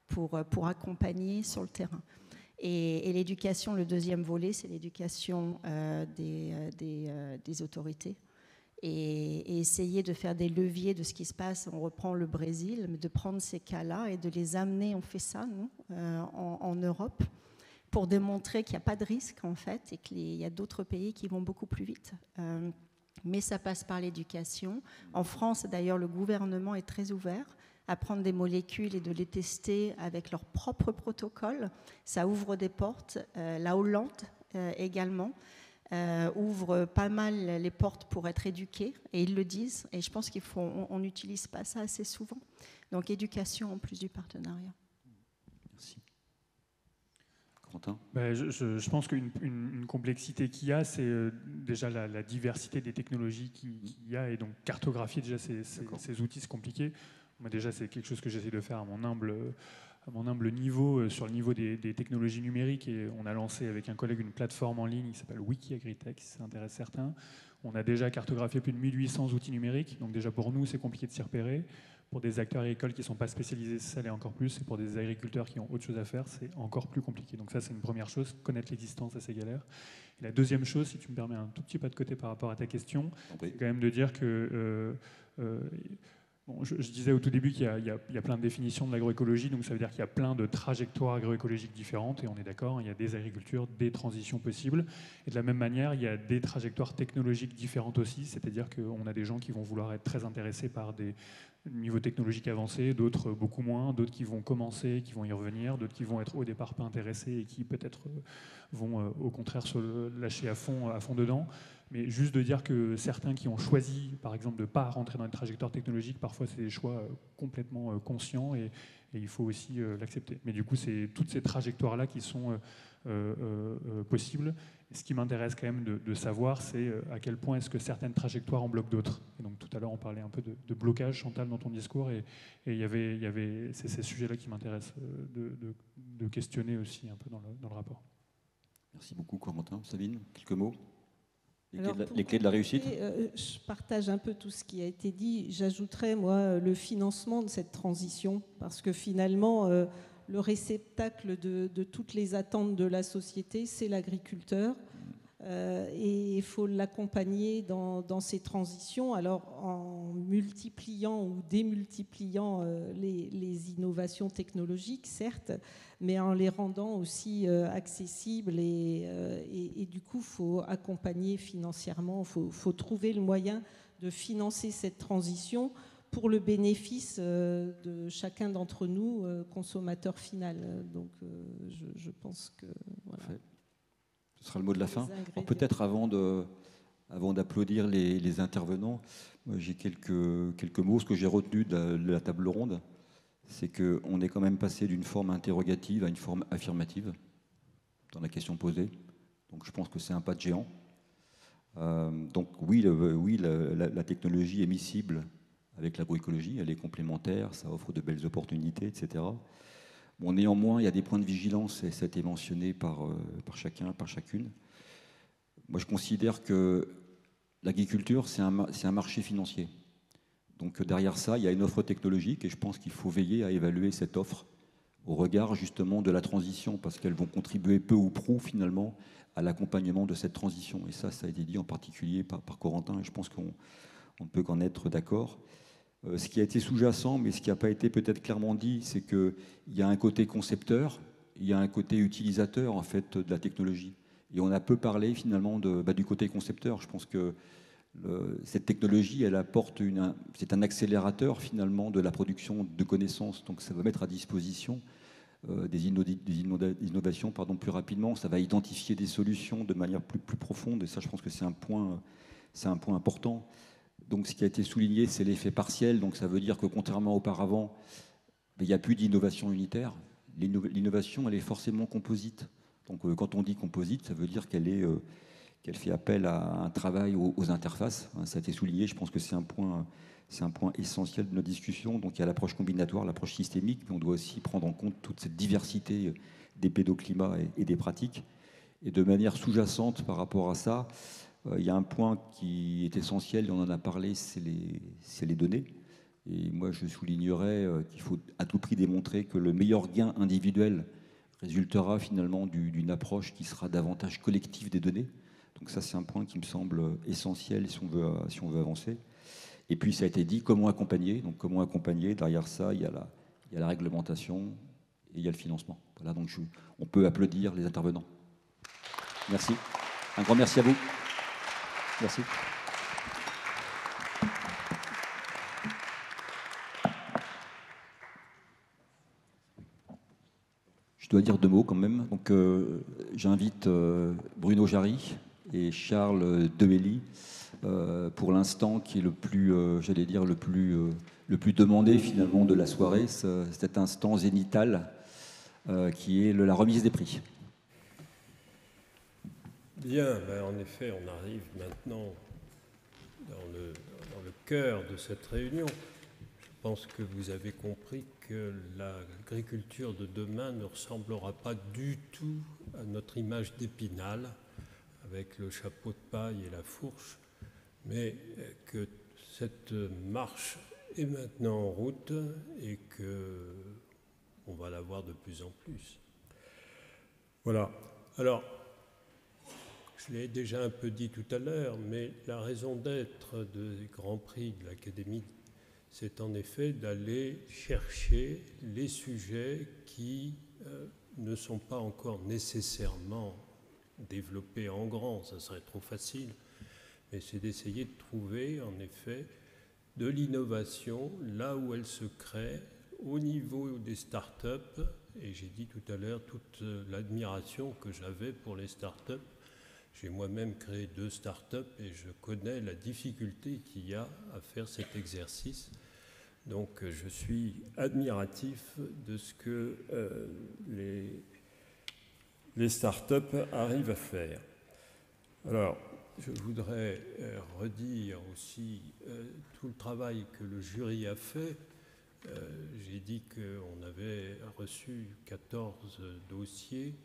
pour accompagner sur le terrain. Et l'éducation, le deuxième volet, c'est l'éducation des autorités. Et essayer de faire des leviers de ce qui se passe. On reprend le Brésil, mais de prendre ces cas-là et de les amener, on fait ça, nous, en Europe, pour démontrer qu'il n'y a pas de risque, en fait, et qu'il y a d'autres pays qui vont beaucoup plus vite. Mais ça passe par l'éducation. En France, d'ailleurs, le gouvernement est très ouvert à prendre des molécules et de les tester avec leur propre protocole. Ça ouvre des portes. La Hollande également ouvre pas mal les portes pour être éduqués, et ils le disent. Et je pense qu'on n'utilise pas ça assez souvent. Donc éducation en plus du partenariat. Merci. Corentin ? Je pense qu'une complexité qu'il y a, c'est déjà la diversité des technologies qu'il y a, et donc cartographier déjà ces outils, c'est compliqué. Moi déjà, c'est quelque chose que j'essaie de faire à mon humble niveau, sur le niveau des technologies numériques, et on a lancé avec un collègue une plateforme en ligne qui s'appelle WikiAgriTech, si ça intéresse certains. On a déjà cartographié plus de 1800 outils numériques, donc déjà pour nous, c'est compliqué de s'y repérer. Pour des acteurs agricoles qui ne sont pas spécialisés, ça l'est encore plus. Et pour des agriculteurs qui ont autre chose à faire, c'est encore plus compliqué. Donc ça, c'est une première chose, connaître l'existence, ça c'est galère. Et la deuxième chose, si tu me permets un tout petit pas de côté par rapport à ta question, c'est quand même de dire que... je disais au tout début qu'il y a plein de définitions de l'agroécologie, donc ça veut dire qu'il y a plein de trajectoires agroécologiques différentes, et on est d'accord, il y a des agricultures, des transitions possibles. Et de la même manière, il y a des trajectoires technologiques différentes aussi, c'est-à-dire qu'on a des gens qui vont vouloir être très intéressés par des niveaux technologiques avancés, d'autres beaucoup moins, d'autres qui vont commencer, qui vont y revenir, d'autres qui vont être au départ pas intéressés et qui peut-être vont au contraire se lâcher à fond dedans. Mais juste de dire que certains qui ont choisi, par exemple, de ne pas rentrer dans une trajectoire technologique, parfois c'est des choix complètement conscients, et il faut aussi l'accepter. Mais du coup, c'est toutes ces trajectoires-là qui sont possibles. Et ce qui m'intéresse quand même de savoir, c'est à quel point est-ce que certaines trajectoires en bloquent d'autres. Et donc tout à l'heure, on parlait un peu de blocage, Chantal, dans ton discours, et il y avait c'est ces sujets-là qui m'intéressent de questionner aussi un peu dans le rapport. Merci beaucoup, Corentin. Sabine, quelques mots ? Alors, les clés de la réussite. Je partage un peu tout ce qui a été dit. J'ajouterais, moi, le financement de cette transition, parce que finalement, le réceptacle de toutes les attentes de la société, c'est l'agriculteur. Et il faut l'accompagner dans ces transitions, alors en multipliant ou démultipliant les innovations technologiques, certes, mais en les rendant aussi accessibles, et du coup, il faut accompagner financièrement, il faut trouver le moyen de financer cette transition pour le bénéfice de chacun d'entre nous, consommateur final. Donc je pense que... Voilà. Parfait. Ce sera le mot de la fin. Peut-être avant d'applaudir les intervenants, j'ai quelques mots. Ce que j'ai retenu de la table ronde, c'est qu'on est quand même passé d'une forme interrogative à une forme affirmative dans la question posée. Donc je pense que c'est un pas de géant. Donc oui, la technologie est miscible avec l'agroécologie, elle est complémentaire, ça offre de belles opportunités, etc. Bon, néanmoins, il y a des points de vigilance, et ça a été mentionné par chacun, par chacune. Moi, je considère que l'agriculture, c'est un marché financier. Donc derrière ça, il y a une offre technologique, et je pense qu'il faut veiller à évaluer cette offre au regard justement de la transition, parce qu'elles vont contribuer peu ou prou finalement à l'accompagnement de cette transition. Et ça a été dit en particulier par Corentin, et je pense qu'on ne peut qu'en être d'accord. Ce qui a été sous-jacent, mais ce qui n'a pas été peut-être clairement dit, c'est qu'il y a un côté concepteur, il y a un côté utilisateur en fait de la technologie. Et on a peu parlé finalement du côté concepteur. Je pense que cette technologie, elle apporte c'est un accélérateur finalement de la production de connaissances. Donc ça va mettre à disposition des innovations plus rapidement. Ça va identifier des solutions de manière plus profonde. Et ça, je pense que c'est un point important. Donc ce qui a été souligné, c'est l'effet partiel. Donc ça veut dire que contrairement auparavant, il n'y a plus d'innovation unitaire. L'innovation, elle est forcément composite. Donc quand on dit composite, ça veut dire qu'elle fait appel à un travail aux interfaces. Ça a été souligné, je pense que c'est un point essentiel de notre discussion. Donc il y a l'approche combinatoire, l'approche systémique, mais on doit aussi prendre en compte toute cette diversité des pédoclimats et des pratiques. Et de manière sous-jacente par rapport à ça, il y a un point qui est essentiel, et on en a parlé, c'est les données. Et moi, je soulignerais qu'il faut à tout prix démontrer que le meilleur gain individuel résultera finalement d'une approche qui sera davantage collective des données. Donc ça, c'est un point qui me semble essentiel si on veut avancer. Et puis, ça a été dit, comment accompagner. Donc, comment accompagner? Derrière ça, il y a la réglementation et il y a le financement. Voilà, donc on peut applaudir les intervenants. Merci. Un grand merci à vous. Merci. Je dois dire 2 mots quand même. Donc, j'invite Bruno Jarry et Charles Develly, pour l'instant, qui est le plus, j'allais dire, le plus demandé finalement de la soirée, cet instant zénital qui est la remise des prix. Bien, ben en effet, on arrive maintenant dans le cœur de cette réunion. Je pense que vous avez compris que l'agriculture de demain ne ressemblera pas du tout à notre image d'Épinal, avec le chapeau de paille et la fourche, mais que cette marche est maintenant en route et qu'on va la voir de plus en plus. Voilà. Alors, je l'ai déjà un peu dit tout à l'heure, mais la raison d'être des Grands Prix de l'Académie, c'est en effet d'aller chercher les sujets qui ne sont pas encore nécessairement développés en grand, ça serait trop facile, mais c'est d'essayer de trouver en effet de l'innovation là où elle se crée au niveau des startups. Et j'ai dit tout à l'heure toute l'admiration que j'avais pour les startups. J'ai moi-même créé 2 startups et je connais la difficulté qu'il y a à faire cet exercice. Donc je suis admiratif de ce que les startups arrivent à faire. Alors, je voudrais redire aussi tout le travail que le jury a fait. J'ai dit qu'on avait reçu 14 dossiers,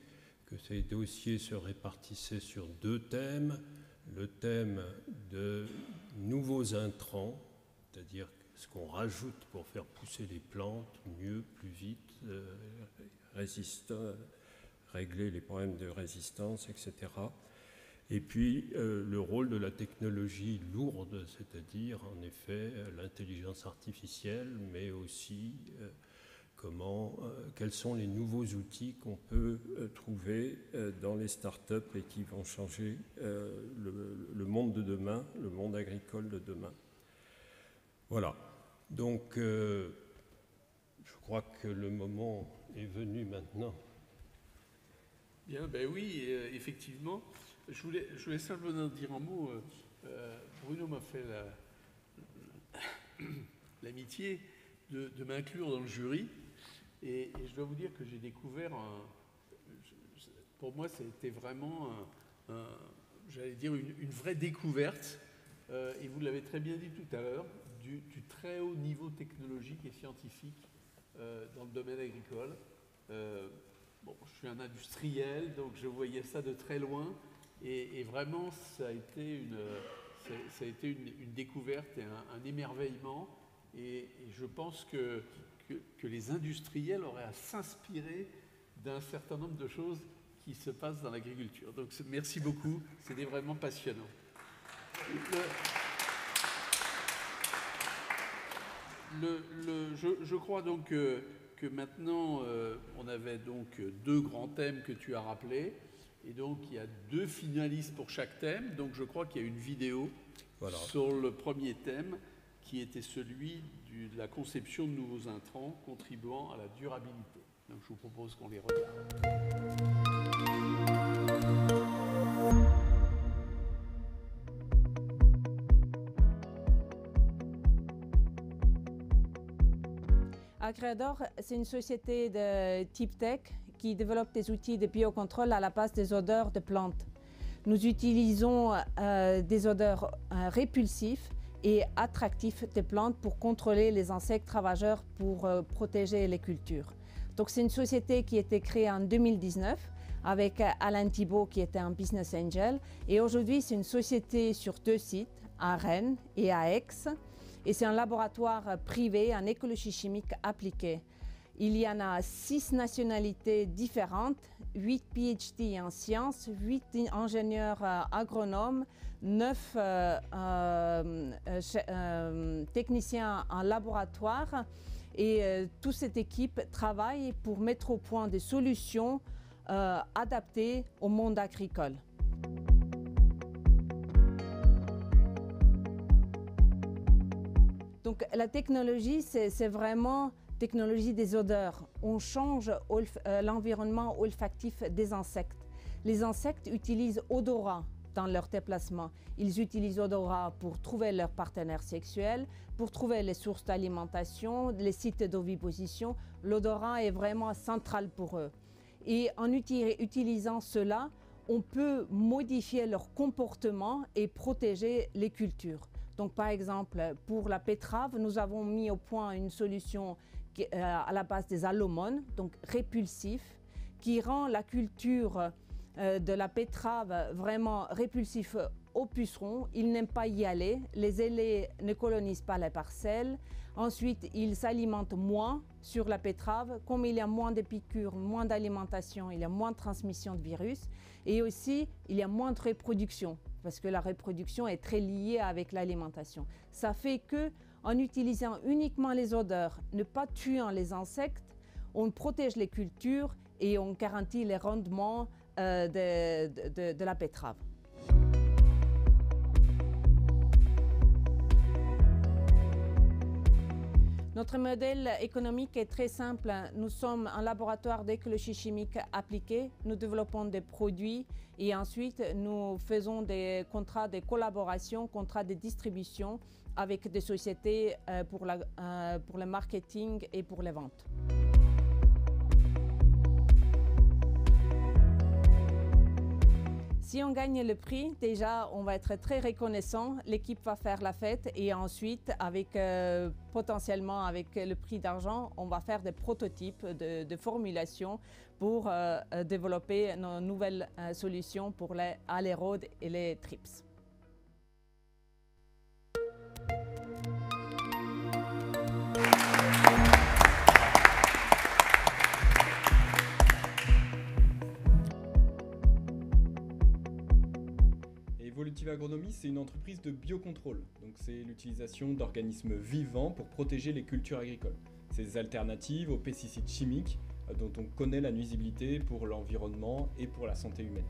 que ces dossiers se répartissaient sur 2 thèmes. Le thème de nouveaux intrants, c'est-à-dire ce qu'on rajoute pour faire pousser les plantes mieux, plus vite, régler les problèmes de résistance, etc. Et puis le rôle de la technologie lourde, c'est-à-dire en effet l'intelligence artificielle, mais aussi quels sont les nouveaux outils qu'on peut trouver dans les startups et qui vont changer le monde de demain, le monde agricole de demain. Voilà. Donc, je crois que le moment est venu maintenant. Bien, ben oui, effectivement. Je voulais simplement dire un mot. Bruno m'a fait l'amitié de m'inclure dans le jury. Et je dois vous dire que j'ai découvert, pour moi, c'était vraiment, j'allais dire, une vraie découverte. Et vous l'avez très bien dit tout à l'heure, du très haut niveau technologique et scientifique dans le domaine agricole. Bon, je suis un industriel, donc je voyais ça de très loin. Et vraiment, ça a été une découverte et un émerveillement. Et je pense que les industriels auraient à s'inspirer d'un certain nombre de choses qui se passent dans l'agriculture. Donc merci beaucoup, c'était vraiment passionnant. Je crois donc que maintenant, on avait donc 2 grands thèmes que tu as rappelés. Et donc, il y a 2 finalistes pour chaque thème. Donc, je crois qu'il y a une vidéo sur le premier thème qui était celui de la conception de nouveaux intrants contribuant à la durabilité. Donc, je vous propose qu'on les regarde. Agreador, c'est une société de type tech qui développe des outils de biocontrôle à la base des odeurs de plantes. Nous utilisons des odeurs répulsives et attractifs des plantes pour contrôler les insectes ravageurs pour protéger les cultures. Donc c'est une société qui a été créée en 2019 avec Alain Thibault qui était un business angel. Et aujourd'hui, c'est une société sur 2 sites, à Rennes et à Aix. Et c'est un laboratoire privé en écologie chimique appliquée. Il y en a 6 nationalités différentes, 8 PhD en sciences, 8 ingénieurs agronomes, 9 techniciens en laboratoire. Et toute cette équipe travaille pour mettre au point des solutions adaptées au monde agricole. Donc la technologie, c'est vraiment technologie des odeurs. On change l'environnement olfactif des insectes. Les insectes utilisent odorat dans leur déplacement. Ils utilisent odorat pour trouver leur partenaire sexuel, pour trouver les sources d'alimentation, les sites d'oviposition. L'odorat est vraiment central pour eux. Et en utilisant cela, on peut modifier leur comportement et protéger les cultures. Donc par exemple, pour la betterave, nous avons mis au point une solution à la base des allomones, donc répulsifs, qui rend la culture de la betterave vraiment répulsif aux pucerons. Ils n'aiment pas y aller, les ailés ne colonisent pas les parcelles. Ensuite, ils s'alimentent moins sur la betterave. Comme il y a moins de piqûres, moins d'alimentation, il y a moins de transmission de virus. Et aussi, il y a moins de reproduction, parce que la reproduction est très liée avec l'alimentation. Ça fait que, en utilisant uniquement les odeurs, ne pas tuant les insectes, on protège les cultures et on garantit les rendements de la betterave. Notre modèle économique est très simple. Nous sommes un laboratoire d'écologie chimique appliquée. Nous développons des produits et ensuite nous faisons des contrats de collaboration, contrats de distribution avec des sociétés pour le marketing et pour les ventes. Si on gagne le prix, déjà, on va être très reconnaissant. L'équipe va faire la fête et ensuite, potentiellement avec le prix d'argent, on va faire des prototypes de formulation pour développer nos nouvelles solutions pour les alérodes et les trips. Evolutive Agronomie, c'est une entreprise de biocontrôle. Donc c'est l'utilisation d'organismes vivants pour protéger les cultures agricoles. C'est des alternatives aux pesticides chimiques dont on connaît la nuisibilité pour l'environnement et pour la santé humaine.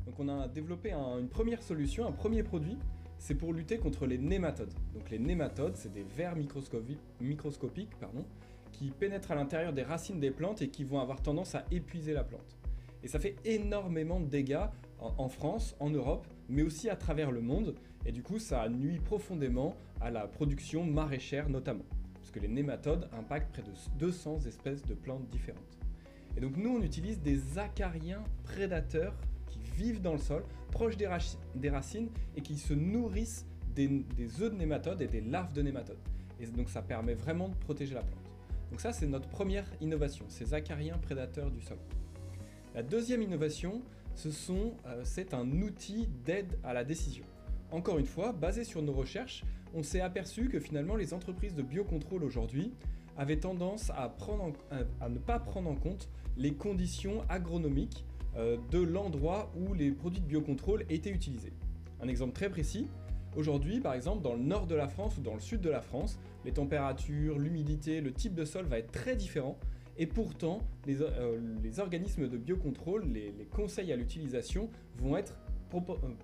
Donc on a développé une première solution, un premier produit, c'est pour lutter contre les nématodes. Donc les nématodes, c'est des vers microscopiques, qui pénètrent à l'intérieur des racines des plantes et qui vont avoir tendance à épuiser la plante. Et ça fait énormément de dégâts en France, en Europe, mais aussi à travers le monde. Et du coup, ça nuit profondément à la production maraîchère notamment. Parce que les nématodes impactent près de 200 espèces de plantes différentes. Et donc nous, on utilise des acariens prédateurs qui vivent dans le sol, proches des racines et qui se nourrissent des œufs de nématodes et des larves de nématodes. Et donc ça permet vraiment de protéger la plante. Donc ça, c'est notre première innovation, ces acariens prédateurs du sol. La deuxième innovation, c'est un outil d'aide à la décision. Encore une fois, basé sur nos recherches, on s'est aperçu que finalement les entreprises de biocontrôle aujourd'hui avaient tendance à ne pas prendre en compte les conditions agronomiques de l'endroit où les produits de biocontrôle étaient utilisés. Un exemple très précis, aujourd'hui par exemple dans le nord de la France ou dans le sud de la France, les températures, l'humidité, le type de sol va être très différent et pourtant les organismes de biocontrôle, les conseils à l'utilisation vont être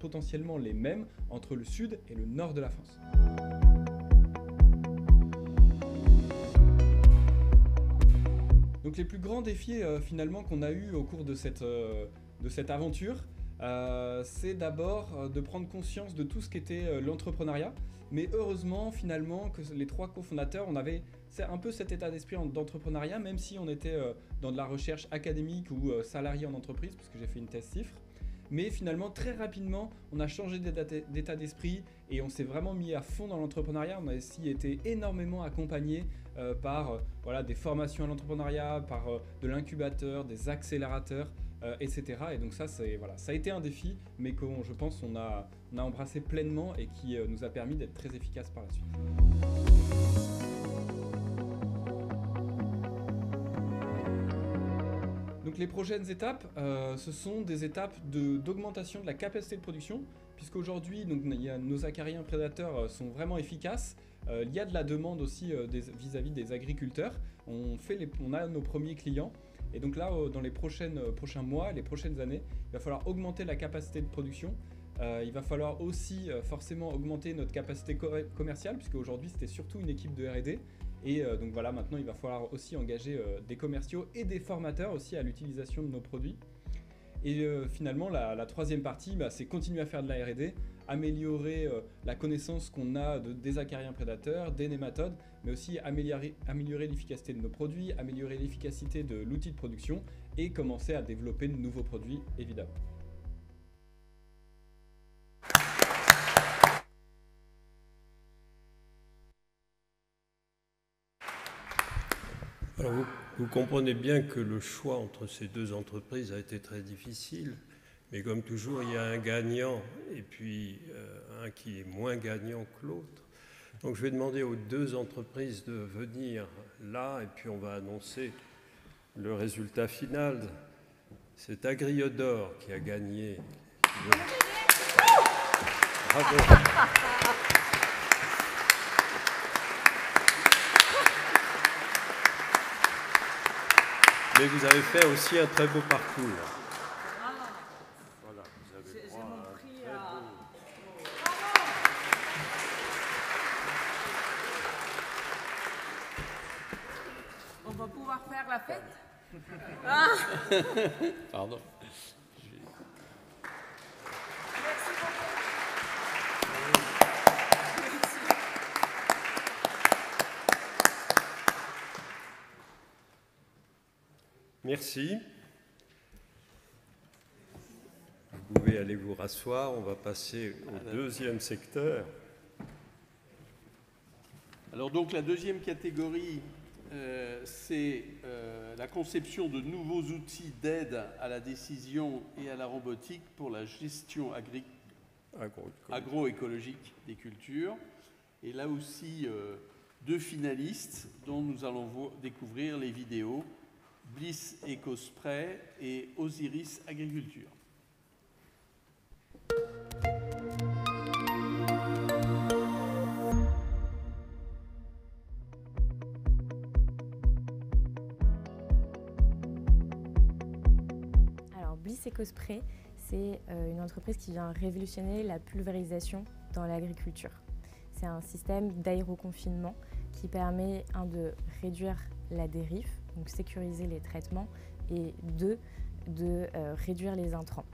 potentiellement les mêmes entre le sud et le nord de la France. Donc les plus grands défis finalement qu'on a eu au cours de cette aventure, c'est d'abord de prendre conscience de tout ce qu'était l'entrepreneuriat. Mais heureusement, finalement, que les trois cofondateurs, on avait un peu cet état d'esprit d'entrepreneuriat, même si on était dans de la recherche académique ou salarié en entreprise, parce que j'ai fait une thèse CIFRE. Mais finalement, très rapidement, on a changé d'état d'esprit et on s'est vraiment mis à fond dans l'entrepreneuriat. On a aussi été énormément accompagné par voilà, des formations à l'entrepreneuriat, par de l'incubateur, des accélérateurs, etc. Et donc ça, voilà, ça a été un défi, mais que je pense on a embrassé pleinement et qui nous a permis d'être très efficace par la suite. Donc les prochaines étapes, ce sont des étapes d'augmentation de la capacité de production, puisqu'aujourd'hui, nos acariens prédateurs sont vraiment efficaces. Il y a de la demande aussi vis-à-vis des agriculteurs. On a nos premiers clients. Et donc là, dans les prochains mois, les prochaines années, il va falloir augmenter la capacité de production. Il va falloir aussi forcément augmenter notre capacité commerciale, puisque aujourd'hui, c'était surtout une équipe de R&D. Et donc voilà, maintenant, il va falloir aussi engager des commerciaux et des formateurs aussi à l'utilisation de nos produits. Et finalement, la troisième partie, c'est continuer à faire de la R&D, améliorer la connaissance qu'on a des acariens prédateurs, des nématodes, mais aussi améliorer l'efficacité de nos produits, améliorer l'efficacité de l'outil de production et commencer à développer de nouveaux produits, évidemment. Alors vous comprenez bien que le choix entre ces deux entreprises a été très difficile, mais comme toujours, il y a un gagnant et puis un qui est moins gagnant que l'autre. Donc je vais demander aux deux entreprises de venir là et puis on va annoncer le résultat final. C'est Agriodor qui a gagné. Bravo. Mais vous avez fait aussi un très beau parcours. Voilà, vous avez droit à un très beau... On va pouvoir faire la fête. Pardon. Merci. Vous pouvez aller vous rasseoir. On va passer au deuxième secteur. Alors donc la deuxième catégorie, c'est la conception de nouveaux outils d'aide à la décision et à la robotique pour la gestion agroécologique des cultures. Et là aussi, deux finalistes dont nous allons découvrir les vidéos. Bliss EcoSpray et Osiris Agriculture. Alors Bliss EcoSpray, c'est une entreprise qui vient révolutionner la pulvérisation dans l'agriculture. C'est un système d'aéroconfinement qui permet, de réduire la dérive, donc sécuriser les traitements, et de réduire les intrants.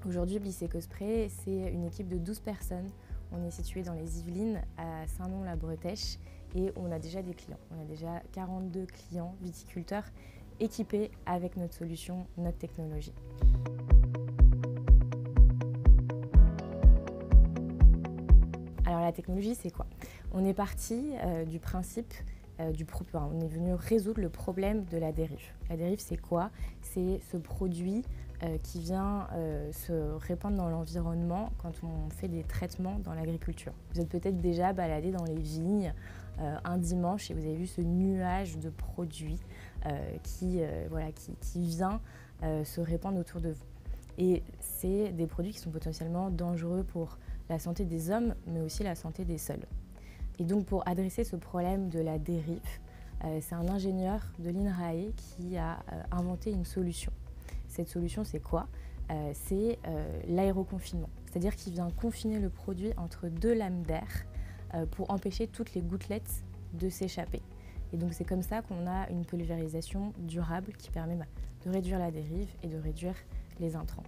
Aujourd'hui, Bliss EcoSpray, c'est une équipe de 12 personnes. On est situé dans les Yvelines, à Saint-Nom-la-Bretèche, et on a déjà des clients. On a déjà 42 clients viticulteurs équipés avec notre solution, notre technologie. Alors la technologie, c'est quoi? On est parti du principe on est venu résoudre le problème de la dérive. La dérive, c'est quoi? C'est ce produit qui vient se répandre dans l'environnement quand on fait des traitements dans l'agriculture. Vous êtes peut-être déjà baladé dans les vignes un dimanche et vous avez vu ce nuage de produits qui vient se répandre autour de vous. Et c'est des produits qui sont potentiellement dangereux pour la santé des hommes, mais aussi la santé des sols. Et donc pour adresser ce problème de la dérive, c'est un ingénieur de l'INRAE qui a inventé une solution. Cette solution, c'est quoi? C'est l'aéroconfinement. C'est-à-dire qu'il vient confiner le produit entre deux lames d'air pour empêcher toutes les gouttelettes de s'échapper. Et donc c'est comme ça qu'on a une pulvérisation durable qui permet de réduire la dérive et de réduire les intrants.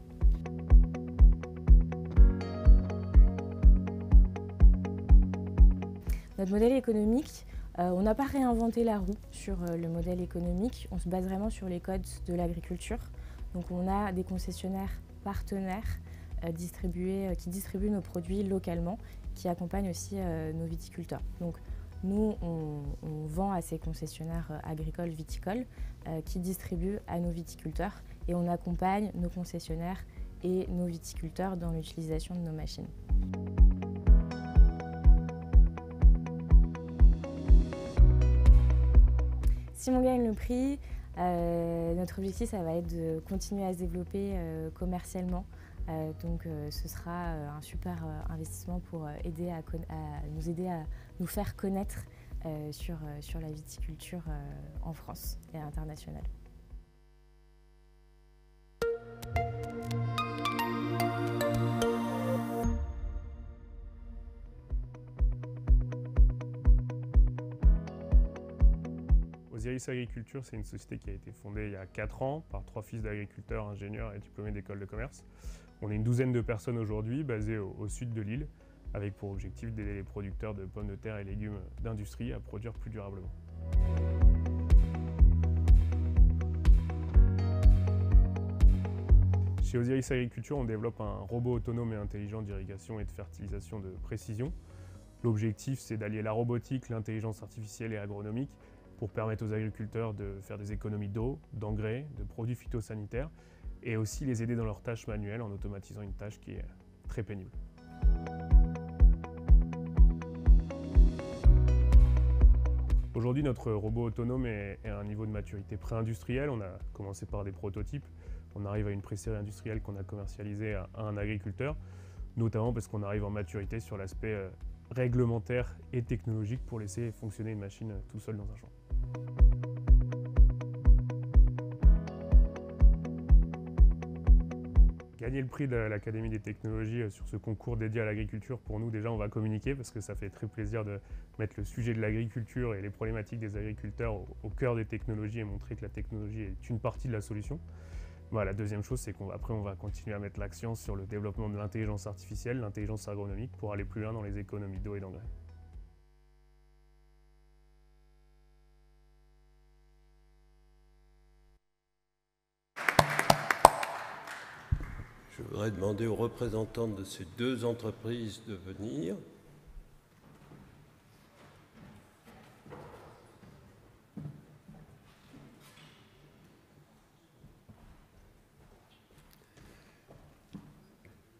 Notre modèle économique, on n'a pas réinventé la roue sur le modèle économique, on se base vraiment sur les codes de l'agriculture. Donc on a des concessionnaires partenaires qui distribuent nos produits localement, qui accompagnent aussi nos viticulteurs. Donc, nous, on vend à ces concessionnaires agricoles, viticoles, qui distribuent à nos viticulteurs et on accompagne nos concessionnaires et nos viticulteurs dans l'utilisation de nos machines. Si on gagne le prix, notre objectif, ça va être de continuer à se développer commercialement. Donc ce sera un super investissement pour nous aider à nous faire connaître sur la viticulture en France et à l'international. Osiris Agriculture, c'est une société qui a été fondée il y a 4 ans par 3 fils d'agriculteurs, ingénieurs et diplômés d'école de commerce. On est une douzaine de personnes aujourd'hui basées au sud de l'île, avec pour objectif d'aider les producteurs de pommes de terre et légumes d'industrie à produire plus durablement. Chez Osiris Agriculture, on développe un robot autonome et intelligent d'irrigation et de fertilisation de précision. L'objectif, c'est d'allier la robotique, l'intelligence artificielle et agronomique pour permettre aux agriculteurs de faire des économies d'eau, d'engrais, de produits phytosanitaires et aussi les aider dans leurs tâches manuelles en automatisant une tâche qui est très pénible. Aujourd'hui, notre robot autonome est à un niveau de maturité pré-industrielle. On a commencé par des prototypes. On arrive à une pré-série industrielle qu'on a commercialisée à un agriculteur, notamment parce qu'on arrive en maturité sur l'aspect réglementaire et technologique pour laisser fonctionner une machine tout seul dans un champ. Gagner le prix de l'Académie des technologies sur ce concours dédié à l'agriculture, pour nous déjà on va communiquer parce que ça fait très plaisir de mettre le sujet de l'agriculture et les problématiques des agriculteurs au cœur des technologies et montrer que la technologie est une partie de la solution. Voilà, la deuxième chose, c'est qu'après on va continuer à mettre l'accent sur le développement de l'intelligence artificielle, l'intelligence agronomique pour aller plus loin dans les économies d'eau et d'engrais. Je voudrais demander aux représentants de ces deux entreprises de venir.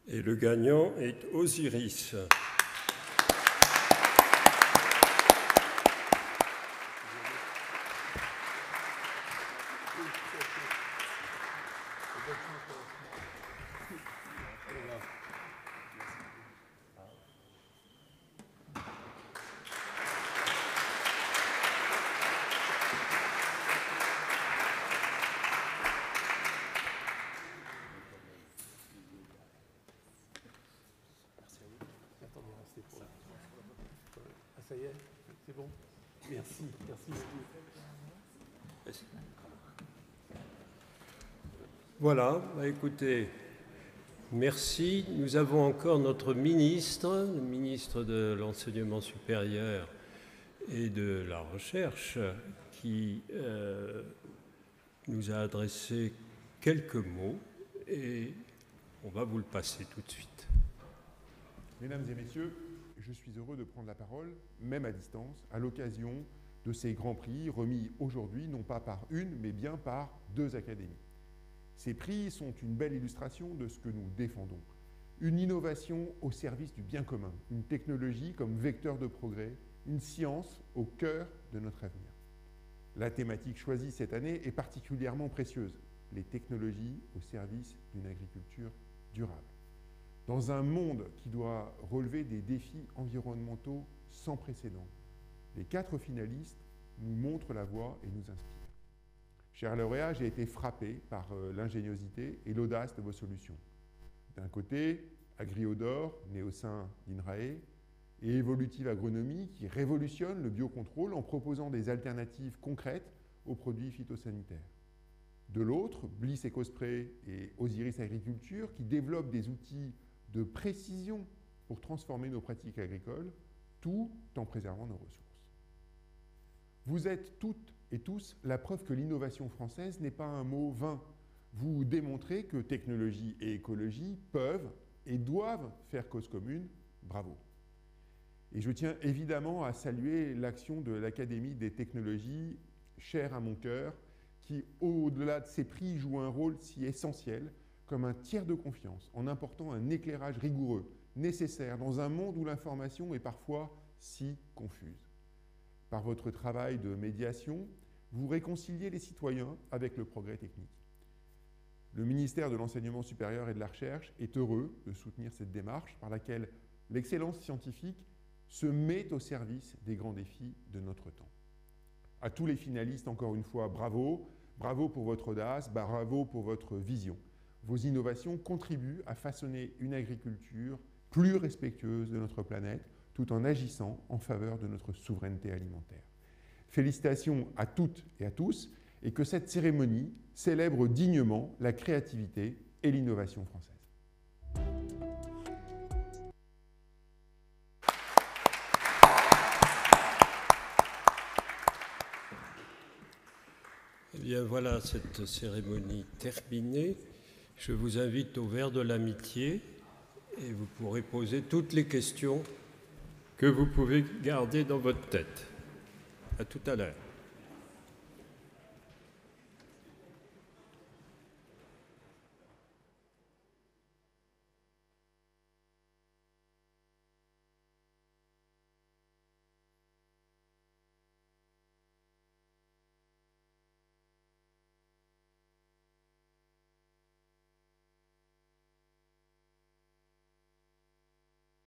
Et le gagnant est Osiris. Ça y est, c'est bon. Merci, merci. Voilà, bah écoutez, merci. Nous avons encore notre ministre, le ministre de l'Enseignement supérieur et de la Recherche, qui nous a adressé quelques mots et on va vous le passer tout de suite. Mesdames et messieurs, je suis heureux de prendre la parole, même à distance, à l'occasion de ces grands prix remis aujourd'hui, non pas par une, mais bien par deux académies. Ces prix sont une belle illustration de ce que nous défendons. Une innovation au service du bien commun, une technologie comme vecteur de progrès, une science au cœur de notre avenir. La thématique choisie cette année est particulièrement précieuse, les technologies au service d'une agriculture durable. Dans un monde qui doit relever des défis environnementaux sans précédent, les 4 finalistes nous montrent la voie et nous inspirent. Chers lauréats, j'ai été frappé par l'ingéniosité et l'audace de vos solutions. D'un côté, Agriodor, né au sein d'INRAE, et Evolutive Agronomie, qui révolutionne le biocontrôle en proposant des alternatives concrètes aux produits phytosanitaires. De l'autre, Bliss EcoSpray et Osiris Agriculture, qui développent des outils de précision pour transformer nos pratiques agricoles, tout en préservant nos ressources. Vous êtes toutes et tous la preuve que l'innovation française n'est pas un mot vain, Vous démontrez que technologie et écologie peuvent et doivent faire cause commune. Bravo. Et je tiens évidemment à saluer l'action de l'Académie des technologies, chère à mon cœur, qui, au-delà de ses prix, joue un rôle si essentiel comme un tiers de confiance, en apportant un éclairage rigoureux, nécessaire, dans un monde où l'information est parfois si confuse. Par votre travail de médiation, vous réconciliez les citoyens avec le progrès technique. Le ministère de l'Enseignement supérieur et de la Recherche est heureux de soutenir cette démarche par laquelle l'excellence scientifique se met au service des grands défis de notre temps. À tous les finalistes, encore une fois, bravo. Bravo pour votre audace, bravo pour votre vision. Vos innovations contribuent à façonner une agriculture plus respectueuse de notre planète, tout en agissant en faveur de notre souveraineté alimentaire. Félicitations à toutes et à tous, et que cette cérémonie célèbre dignement la créativité et l'innovation française. Eh bien voilà cette cérémonie terminée. Je vous invite au verre de l'amitié et vous pourrez poser toutes les questions que vous pouvez garder dans votre tête. À tout à l'heure.